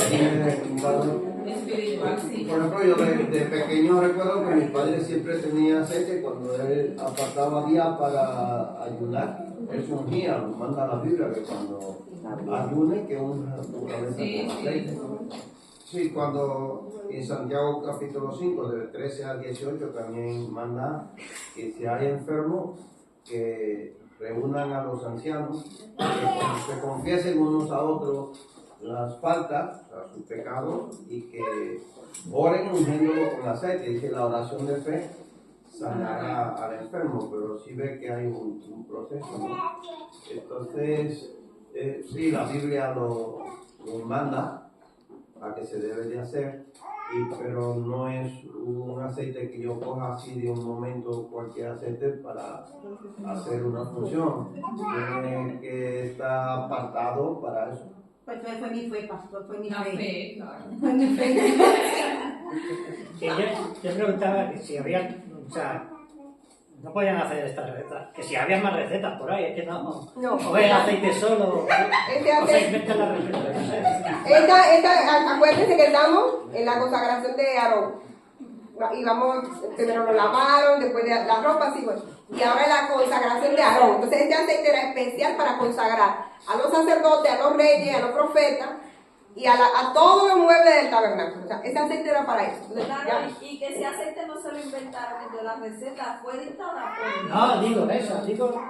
tiene un valor. Espiritual, sí. Por ejemplo, yo de pequeño recuerdo que mi padre siempre tenía aceite cuando él apartaba día para ayunar. Él se ungía, lo manda la Biblia, que cuando ayune, que unja tu cabeza con aceite. Sí, cuando en Santiago capítulo 5, del 13 al 18, también manda que si hay enfermos, que reúnan a los ancianos, que se confiesen unos a otros las faltas, o sea, sus pecados, y que oren ungiéndolo con aceite. Dice, la oración de fe sanará al enfermo, pero sí ve que hay un proceso, ¿no? Entonces, sí, la Biblia lo manda a que se debe de hacer, pero no es un aceite que yo coja así de un momento cualquier aceite para hacer una función. Tiene que estar apartado para eso. Pues fue mi fe, pastor, fue mi La fe. fe, claro. Fue mi fe. Que yo preguntaba que si había, o sea, no podían hacer estas recetas, que si había más recetas por ahí, es que no. No. O el aceite solo, Este o se aceite, inventan las recetas, no sé. acuérdense que estamos en la consagración de Aarón. Y vamos, primero lo lavaron, después de la ropa, así bueno. Y ahora la consagración de Aarón. Entonces este aceite era especial para consagrar a los sacerdotes, a los reyes, a los profetas y a todos los muebles del tabernáculo. O sea, ese aceite era para eso. Entonces, Claro, ya. y que ese aceite no se lo inventaron entre las recetas, fue dictada por Dios. No, digo eso, digo,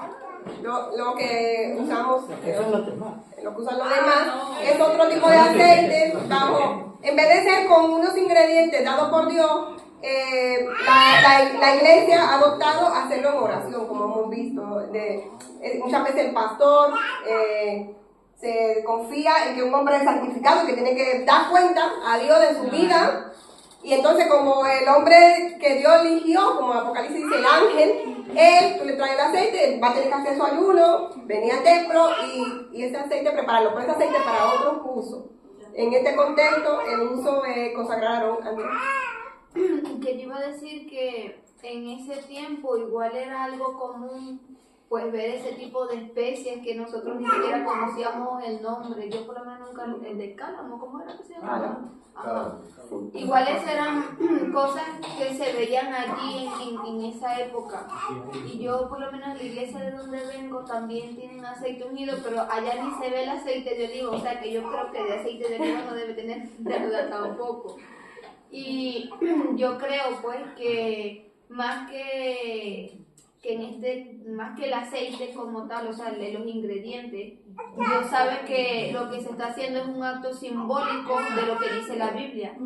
Lo que usamos, eso es lo demás. lo que usan los demás, es otro tipo de aceite bajo, en vez de ser con unos ingredientes dados por Dios, la iglesia ha adoptado hacerlo en oración, como hemos visto. Muchas veces el pastor se confía en que un hombre es santificado, que tiene que dar cuenta a Dios de su vida. Y entonces, como el hombre que Dios eligió, como Apocalipsis dice, el ángel, tú le traes el aceite, va a tener que hacer su ayuno, venir al templo y ese aceite prepararlo, pero ese aceite para otros usos. En este contexto, el uso consagraron a Dios. Que yo iba a decir que en ese tiempo igual era algo común pues ver ese tipo de especies que nosotros ni siquiera conocíamos el nombre. Yo por lo menos nunca, el de cálamo, ¿cómo era que se llamaba? Ajá. Iguales eran cosas que se veían allí en esa época. Y yo por lo menos en la iglesia de donde vengo también tienen aceite ungido, pero allá ni se ve el aceite de oliva, o sea que yo creo que de aceite de oliva no debe tener deuda tampoco. Y yo creo pues que más que el aceite como tal, o sea, los ingredientes, Dios sabe que lo que se está haciendo es un acto simbólico de lo que dice la Biblia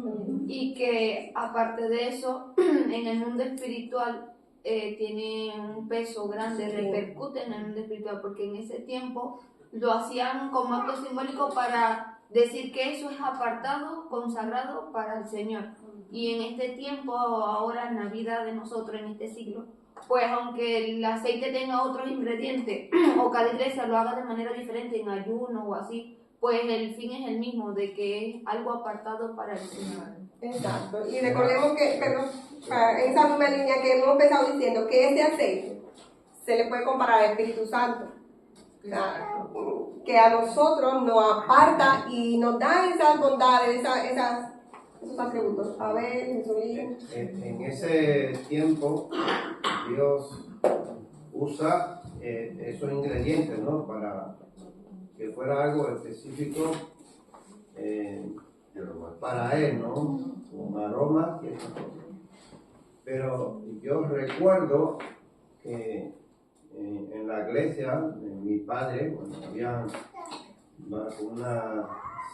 y que aparte de eso, en el mundo espiritual tiene un peso grande, repercute en el mundo espiritual, porque en ese tiempo lo hacían como acto simbólico para decir que eso es apartado, consagrado para el Señor. Y en este tiempo, ahora en la vida de nosotros, en este siglo, pues aunque el aceite tenga otros ingredientes o cada iglesia lo haga de manera diferente en ayuno o así, pues el fin es el mismo, de que es algo apartado para el Señor. Exacto. Y recordemos que, perdón, en esa misma línea que hemos empezado diciendo, que este aceite se le puede comparar al Espíritu Santo. O sea, que a nosotros nos aparta y nos da esas bondades, esos atributos. A ver, Jesulín. En ese tiempo, Dios usa esos ingredientes, ¿no? Para que fuera algo específico para Él, ¿no? Con aromas y esas cosas. Pero yo recuerdo que en la iglesia de mi padre, cuando había unas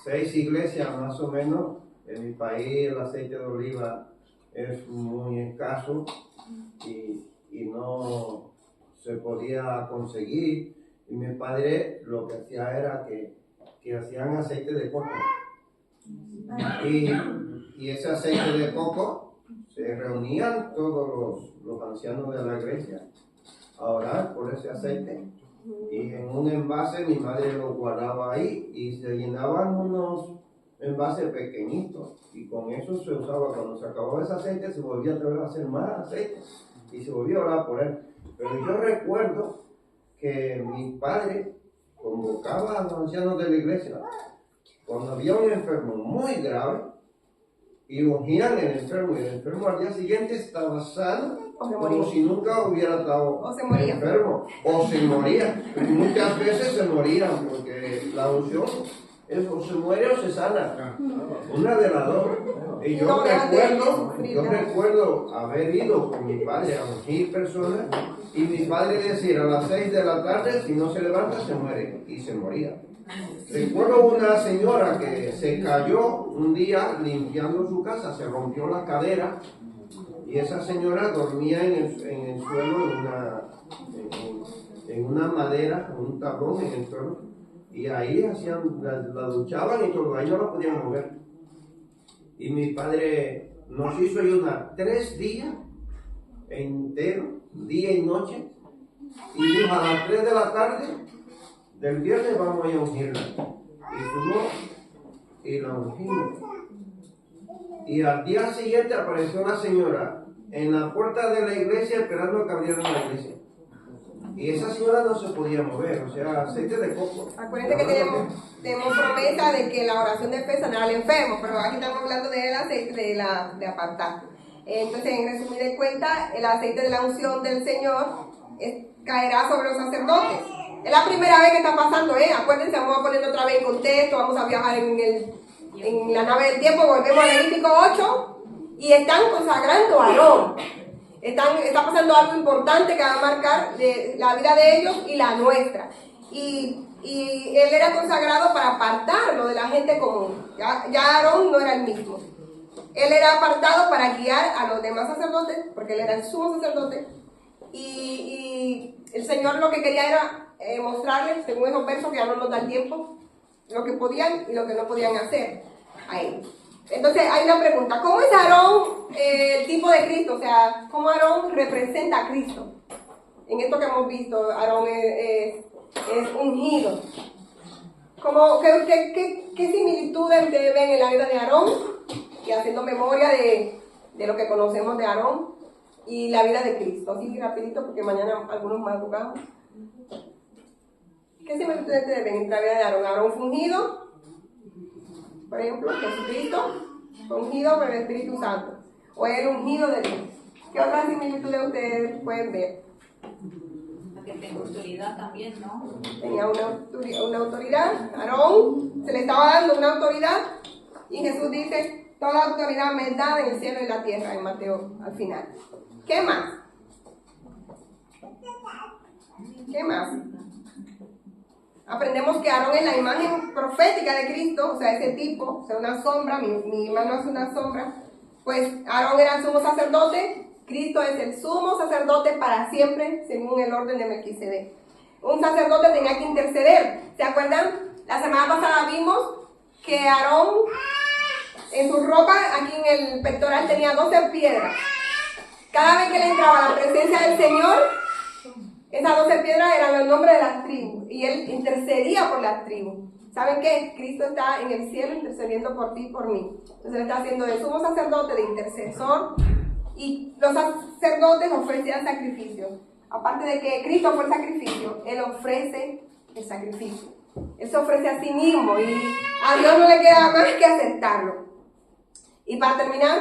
6 iglesias más o menos, en mi país el aceite de oliva es muy escaso y no se podía conseguir. Y mi padre lo que hacía era que hacían aceite de coco. Y ese aceite de coco se reunían todos los ancianos de la iglesia a orar por ese aceite. Y en un envase mi madre lo guardaba ahí y se llenaban unos envases pequeñitos y con eso se usaba. Cuando se acababa ese aceite se volvía otra vez a hacer más aceite y se volvía a orar por él. Pero yo recuerdo que mi padre convocaba a los ancianos de la iglesia cuando había un enfermo muy grave y ungían el enfermo y el enfermo al día siguiente estaba sano como si nunca hubiera estado enfermo o se moría. Y muchas veces se morían porque la unción es o se muere o se sana, una de las dos. Y yo recuerdo haber ido con mi padre a ungir personas y mi padre decía a las 6 de la tarde, si no se levanta se muere, y se moría. Recuerdo una señora que se cayó un día limpiando su casa, se rompió la cadera y esa señora dormía en el suelo en una madera, en un tablón en el suelo, y ahí la duchaban y todo, ahí no la podían mover. Y mi padre nos hizo ayunar 3 días enteros, día y noche, y dijo a las 3 de la tarde del viernes vamos a ungirla. Y fuimos y la ungimos. Y al día siguiente apareció una señora en la puerta de la iglesia esperando que abrieran la iglesia. Y esa señora no se podía mover, o sea, aceite de coco. Acuérdense que tenemos promesa de que la oración de fe sanará al enfermo, pero aquí estamos hablando del aceite de apartar. Entonces, en resumida cuenta, el aceite de la unción del Señor caerá sobre los sacerdotes. Es la primera vez que está pasando, acuérdense, vamos a poner otra vez en contexto, vamos a viajar en la nave del tiempo, volvemos a Levítico 8, y están consagrando a Aarón. Está pasando algo importante que va a marcar la vida de ellos y la nuestra. Y él era consagrado para apartarlo de la gente común. Ya Aarón no era el mismo. Él era apartado para guiar a los demás sacerdotes, porque él era el sumo sacerdote. Y el Señor lo que quería era mostrarles, según esos versos que ya no nos da el tiempo, lo que podían y lo que no podían hacer a él. Entonces hay una pregunta, ¿cómo es Aarón el tipo de Cristo? O sea, ¿cómo Aarón representa a Cristo? En esto que hemos visto, Aarón es ungido. ¿Qué similitudes ustedes ven en la vida de Aarón? Y haciendo memoria de lo que conocemos de Aarón y la vida de Cristo. Así rapidito, porque mañana algunos madrugamos. ¿Qué similitudes ustedes ven entre la vida de Aarón? Aarón fue ungido, por ejemplo, Jesucristo fue ungido por el Espíritu Santo, o el ungido de Dios. ¿Qué otras similitudes ustedes pueden ver? Que tenga autoridad también, ¿no? Tenía una autoridad, Aarón se le estaba dando una autoridad, y Jesús dice, toda la autoridad me es dada en el cielo y en la tierra, en Mateo, al final. ¿Qué más? ¿Qué más? Aprendemos que Aarón es la imagen profética de Cristo, o sea, ese tipo, o sea, una sombra, mi mano es una sombra. Pues Aarón era el sumo sacerdote, Cristo es el sumo sacerdote para siempre, según el orden de Melquisedec. Un sacerdote tenía que interceder. ¿Se acuerdan? La semana pasada vimos que Aarón, en su ropa, aquí en el pectoral, tenía 12 piedras. Cada vez que le entraba a la presencia del Señor, esas 12 piedras eran los nombres de las tribus, y él intercedía por las tribus. ¿Saben qué? Cristo está en el cielo intercediendo por ti y por mí. Entonces él está haciendo de sumo sacerdote, de intercesor, y los sacerdotes ofrecían sacrificio. Aparte de que Cristo fue el sacrificio, él ofrece el sacrificio. Él se ofrece a sí mismo, y a Dios no le queda más que aceptarlo. Y para terminar,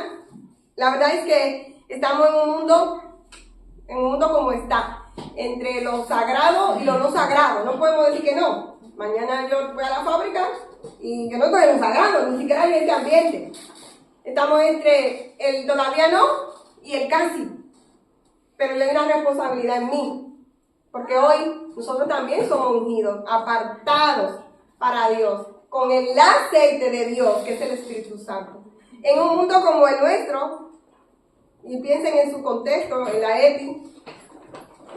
la verdad es que estamos en un mundo como está, entre lo sagrado y lo no sagrado. No podemos decir que no. Mañana yo voy a la fábrica y yo no estoy en lo sagrado, ni siquiera en este ambiente. Estamos entre el todavía no y el casi. Pero hay una responsabilidad en mí, porque hoy nosotros también somos ungidos, apartados para Dios, con el aceite de Dios, que es el Espíritu Santo. En un mundo como el nuestro, y piensen en su contexto, en la EPI,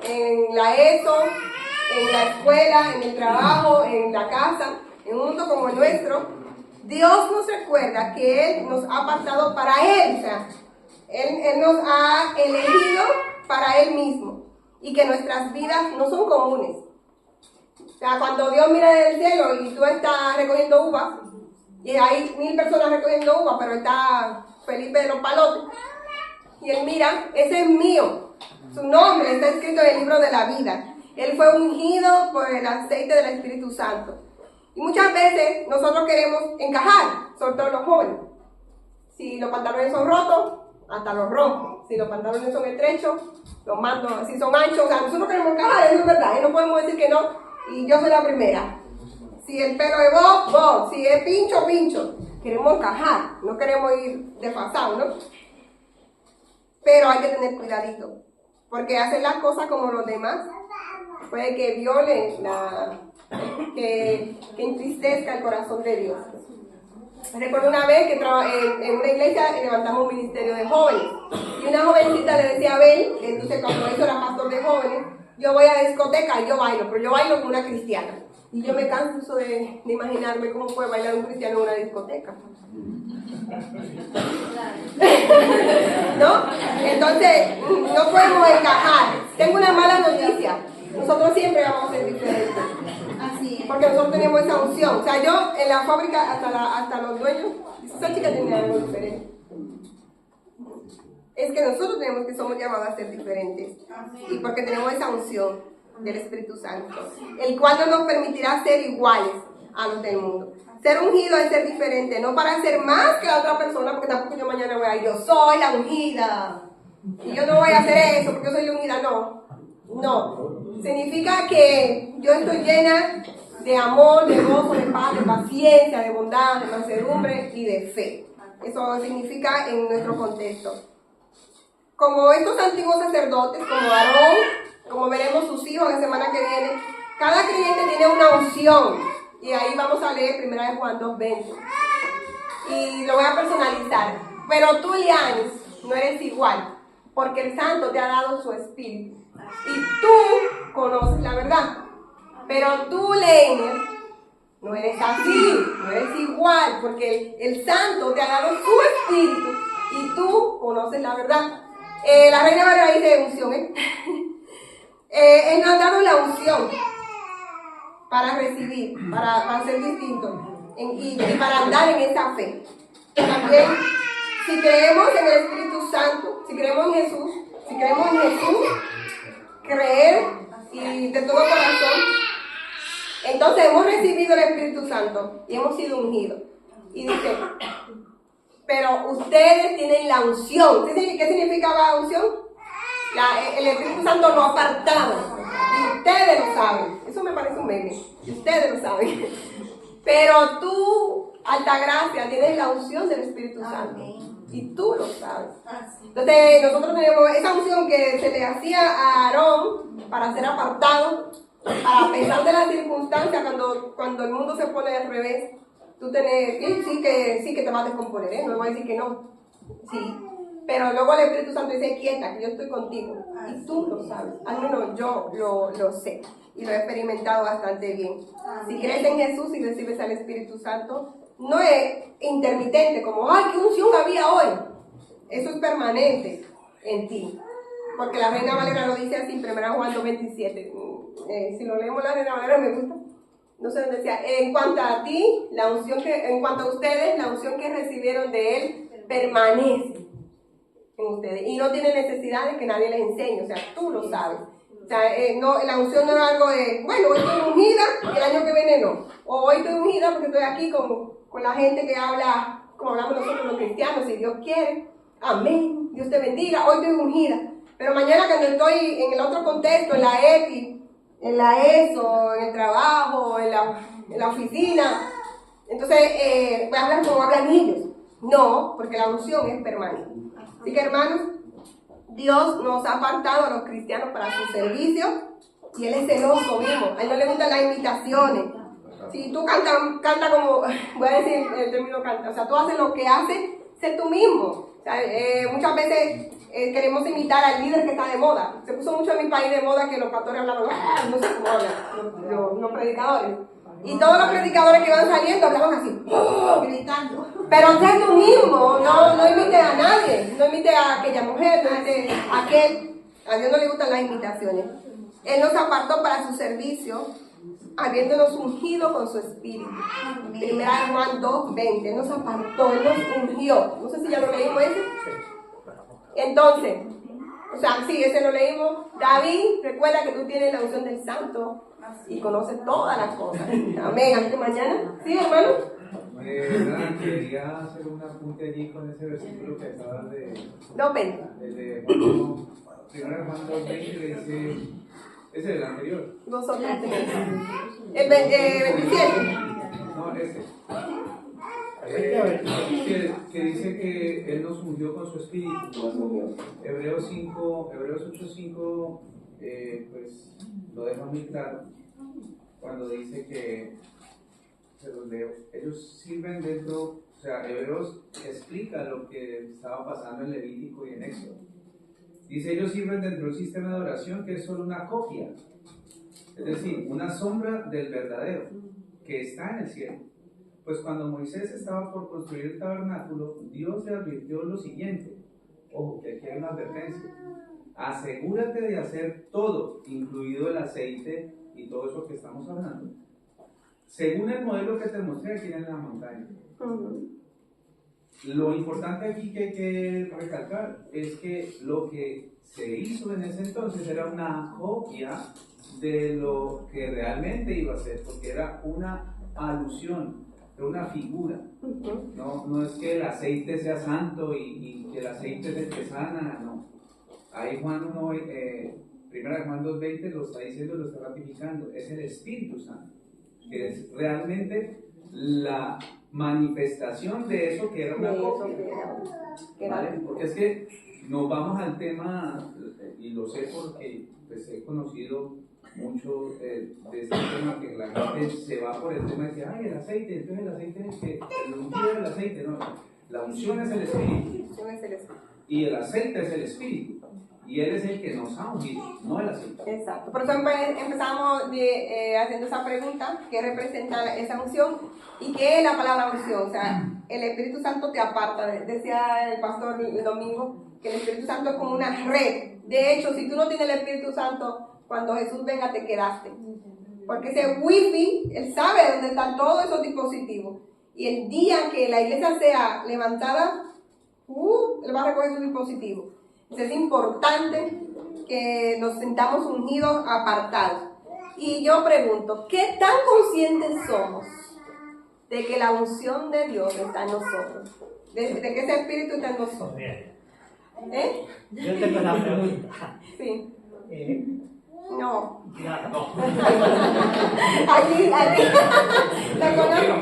en la ESO, en la escuela, en el trabajo, en la casa, en un mundo como el nuestro, Dios nos recuerda que Él nos ha apartado para Él, o sea, Él nos ha elegido para Él mismo, y que nuestras vidas no son comunes. O sea, cuando Dios mira desde el cielo y tú estás recogiendo uvas, y hay 1000 personas recogiendo uvas, pero está Felipe de los Palotes, y Él mira, ese es mío. Su nombre está escrito en el libro de la vida. Él fue ungido por el aceite del Espíritu Santo. Y muchas veces nosotros queremos encajar, sobre todo los jóvenes. Si los pantalones son rotos, hasta los rompo. Si los pantalones son estrechos, los mando. Si son anchos, o sea, nosotros queremos encajar, eso es verdad. Y no podemos decir que no, y yo soy la primera. Si el pelo es bob, bob. Si es pincho, pincho. Queremos encajar, no queremos ir desfasados, ¿no? Pero hay que tener cuidadito, porque hacer las cosas como los demás puede que viole, que entristezca el corazón de Dios. Recuerdo una vez que en una iglesia levantamos un ministerio de jóvenes, y una jovencita le decía a Abel, entonces cuando eso era pastor de jóvenes, yo voy a discoteca y yo bailo, pero yo bailo como una cristiana. Y yo me canso de imaginarme cómo puede bailar un cristiano en una discoteca. ¿No? Entonces, no podemos encajar. Tengo una mala noticia. Nosotros siempre vamos a ser diferentes. Así es. porque nosotros tenemos esa unción. O sea, yo en la fábrica, hasta los dueños, esa chica tiene algo diferente. Es que nosotros tenemos que somos llamados a ser diferentes. Y porque tenemos esa unción del Espíritu Santo, el cual no nos permitirá ser iguales a los del mundo. Ser ungido es ser diferente, no para ser más que la otra persona, porque tampoco yo mañana voy a ir, yo soy la ungida. Y yo no voy a hacer eso porque yo soy la ungida, no. No. Significa que yo estoy llena de amor, de gozo, de paz, de paciencia, de bondad, de mansedumbre y de fe. Eso significa en nuestro contexto. Como estos antiguos sacerdotes, como Aarón, como veremos sus hijos la semana que viene, cada creyente tiene una unción. Y ahí vamos a leer 1 Juan 2:20. Y lo voy a personalizar. Pero tú, Lianis, no eres igual, porque el Santo te ha dado su espíritu. Y tú conoces la verdad. Pero tú, Leiner, no eres así, no eres igual, porque el Santo te ha dado su espíritu y tú conoces la verdad. La Reina Valera dice unción, Él nos ha dado la unción para recibir, para ser distinto y para andar en esa fe. También, si creemos en el Espíritu Santo, si creemos en Jesús, creer y de todo corazón, entonces hemos recibido el Espíritu Santo y hemos sido ungidos. Y dice, pero ustedes tienen la unción. ¿Qué significa la unción? El Espíritu Santo lo ha apartado. Y ustedes lo saben. Eso me parece un meme. Y ustedes lo saben. Pero tú, Altagracia, tienes la unción del Espíritu Santo. Y tú lo sabes. Entonces, nosotros tenemos esa unción que se le hacía a Aarón para ser apartado, para pesar de las circunstancias, cuando el mundo se pone al revés. Tú tenés, sí que te vas a descomponer, no voy a decir que no. Sí. Pero luego el Espíritu Santo dice, quieta, que yo estoy contigo. Y tú lo sabes. Al menos yo lo sé. Y lo he experimentado bastante bien. Si crees en Jesús y recibes al Espíritu Santo, no es intermitente, como, ¡ay, qué unción había hoy! Eso es permanente en ti. Porque la Reina Valera lo dice así, 1 Juan 2:27. Si lo leemos la Reina Valera me gusta. No sé dónde decía, en cuanto a ti, en cuanto a ustedes, la unción que recibieron de Él permanece en ustedes. Y no tiene necesidad de que nadie les enseñe, o sea, tú lo sabes. O sea, la unción no es algo de, bueno, hoy estoy ungida y el año que viene no. O hoy estoy ungida porque estoy aquí con la gente que habla, como hablamos nosotros los cristianos, si Dios quiere. Amén, Dios te bendiga, hoy estoy ungida. Pero mañana cuando estoy en el otro contexto, en la EPI, en la ESO, en el trabajo, en la oficina, entonces voy a hablar como hablan ellos. No, porque la unción es permanente. Así que, hermanos, Dios nos ha apartado a los cristianos para su servicio y Él es celoso mismo. A Él no le gustan las imitaciones. Si tú canta como, voy a decir el término canta, o sea, tú haces lo que haces, sé tú mismo. O sea, muchas veces queremos imitar al líder que está de moda. Se puso mucho en mi país de moda que los pastores hablaban, no sé cómo hablan, los predicadores. Y todos los predicadores que van saliendo hablaban así, gritando. Pero sé tú mismo, no imites a nadie, no imites a aquella mujer, no imites a aquel. A Dios no le gustan las imitaciones. Él nos apartó para su servicio, habiéndonos ungido con su espíritu. 1 Juan 2:20, Él nos apartó, Él nos ungió. No sé si ya lo leímos ese. Entonces, o sea, sí, ese lo leímos. David, recuerda que tú tienes la unción del Santo y conoces todas las cosas. Amén. ¿Hasta mañana? ¿Sí, hermano? Quería hacer un apunte allí con ese versículo que acabas de... 2:20. El de Juan 2:20 que dice... Ese es el anterior. Nosotros tenemos. El 27. No, ese. Que dice que Él nos ungió con su espíritu. Hebreos 8:5 pues lo deja muy claro cuando dice que se los leo, ellos sirven dentro, o sea, Hebreos explica lo que estaba pasando en Levítico y en Éxodo. Dice, ellos sirven dentro del sistema de oración que es solo una copia, es decir, una sombra del verdadero que está en el cielo. Pues cuando Moisés estaba por construir el tabernáculo, Dios le advirtió lo siguiente. Ojo, que aquí hay una advertencia. Asegúrate de hacer todo, incluido el aceite y todo eso que estamos hablando, según el modelo que te mostré aquí en la montaña. Lo importante aquí que hay que recalcar es que lo que se hizo en ese entonces era una copia de lo que realmente iba a ser, porque era una alusión, era una figura. No es que el aceite sea santo y que el aceite es el que sana, no. Ahí Juan 1, primera de Juan 2:20 lo está diciendo, lo está ratificando, es el Espíritu Santo, que es realmente la manifestación de eso que era una copia. ¿Vale? Porque es que nos vamos al tema, y lo sé porque pues, he conocido mucho de este tema, que la gente se va por el tema de que, ay, el aceite, entonces el aceite es que el ungido es el aceite, no, la unción es el Espíritu, y el aceite es el Espíritu, y Él es el que nos ha ungido, no el aceite. Exacto, por eso empezamos haciendo esa pregunta, ¿qué representa esa unción? ¿Y qué es la palabra unción? O sea, el Espíritu Santo te aparta, decía el pastor el domingo, que el Espíritu Santo es como una red. De hecho, si tú no tienes el Espíritu Santo, cuando Jesús venga te quedaste. Porque ese wifi, Él sabe dónde están todos esos dispositivos. Y el día que la iglesia sea levantada, Él va a recoger su dispositivo. Entonces es importante que nos sintamos ungidos, apartados. Y yo pregunto, ¿qué tan conscientes somos de que la unción de Dios está en nosotros? De que ese Espíritu está en nosotros. Yo tengo una pregunta. Sí. No. Ya, no. Aquí. La conozco.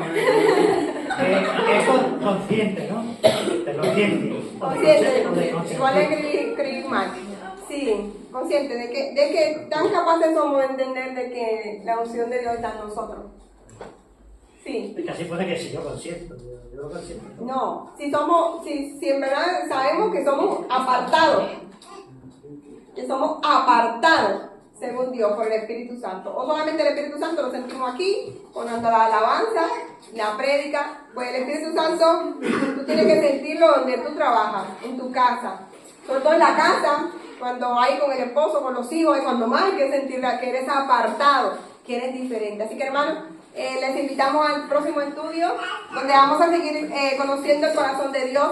Es consciente, ¿no? De consciente. Consciente. Igual es escribir mal. Sí, consciente de que tan capaces somos de entender de que la unción de Dios está en nosotros. Sí. Es que así puede que sí, yo consiento. Yo consiento. No, si en verdad sabemos que somos apartados. Que somos apartados, según Dios, por el Espíritu Santo. O solamente el Espíritu Santo lo sentimos aquí, cuando la alabanza, la prédica. Pues el Espíritu Santo, tú tienes que sentirlo donde tú trabajas, en tu casa. Sobre todo en la casa, cuando hay con el esposo, con los hijos, es cuando más hay que sentir que eres apartado, que eres diferente. Así que, hermanos, les invitamos al próximo estudio, donde vamos a seguir conociendo el corazón de Dios.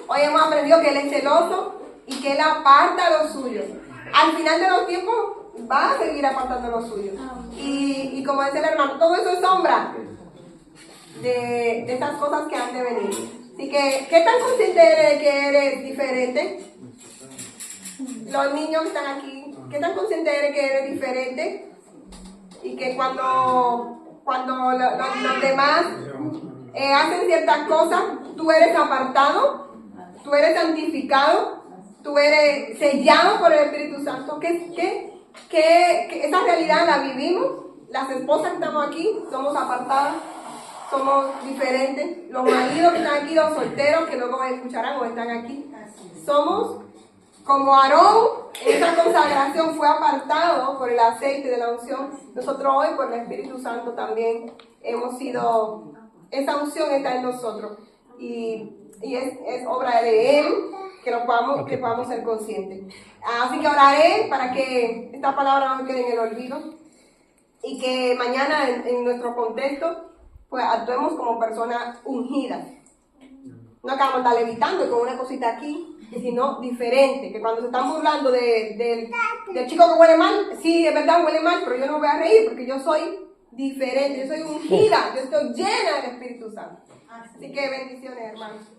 Hoy hemos aprendido que Él es celoso y que Él aparta a los suyos. Al final de los tiempos va a seguir apartando a los suyos. Y como dice el hermano, todo eso es sombra de estas cosas que han de venir. Así que, ¿qué tan consciente eres de que eres diferente? Los niños que están aquí, ¿qué tan consciente eres que eres diferente? Y que cuando los demás hacen ciertas cosas, tú eres apartado, tú eres santificado, tú eres sellado por el Espíritu Santo. Que esa realidad la vivimos. Las esposas que estamos aquí somos apartadas, somos diferentes. Los maridos que están aquí, los solteros que luego escucharán o están aquí, somos como Aarón. Esa consagración fue apartado por el aceite de la unción. Nosotros hoy por el Espíritu Santo también hemos sido, esa unción está en nosotros y es obra de Él que podamos ser conscientes. Así que oraré para que esta palabra no quede en el olvido y que mañana en nuestro contexto pues actuemos como personas ungidas. No acabamos de estar levitando con una cosita aquí, sino diferente, que cuando se están burlando del chico que huele mal, sí, es verdad, huele mal, pero yo no me voy a reír porque yo soy diferente, yo soy ungida, yo estoy llena del Espíritu Santo. Así que bendiciones, hermanos.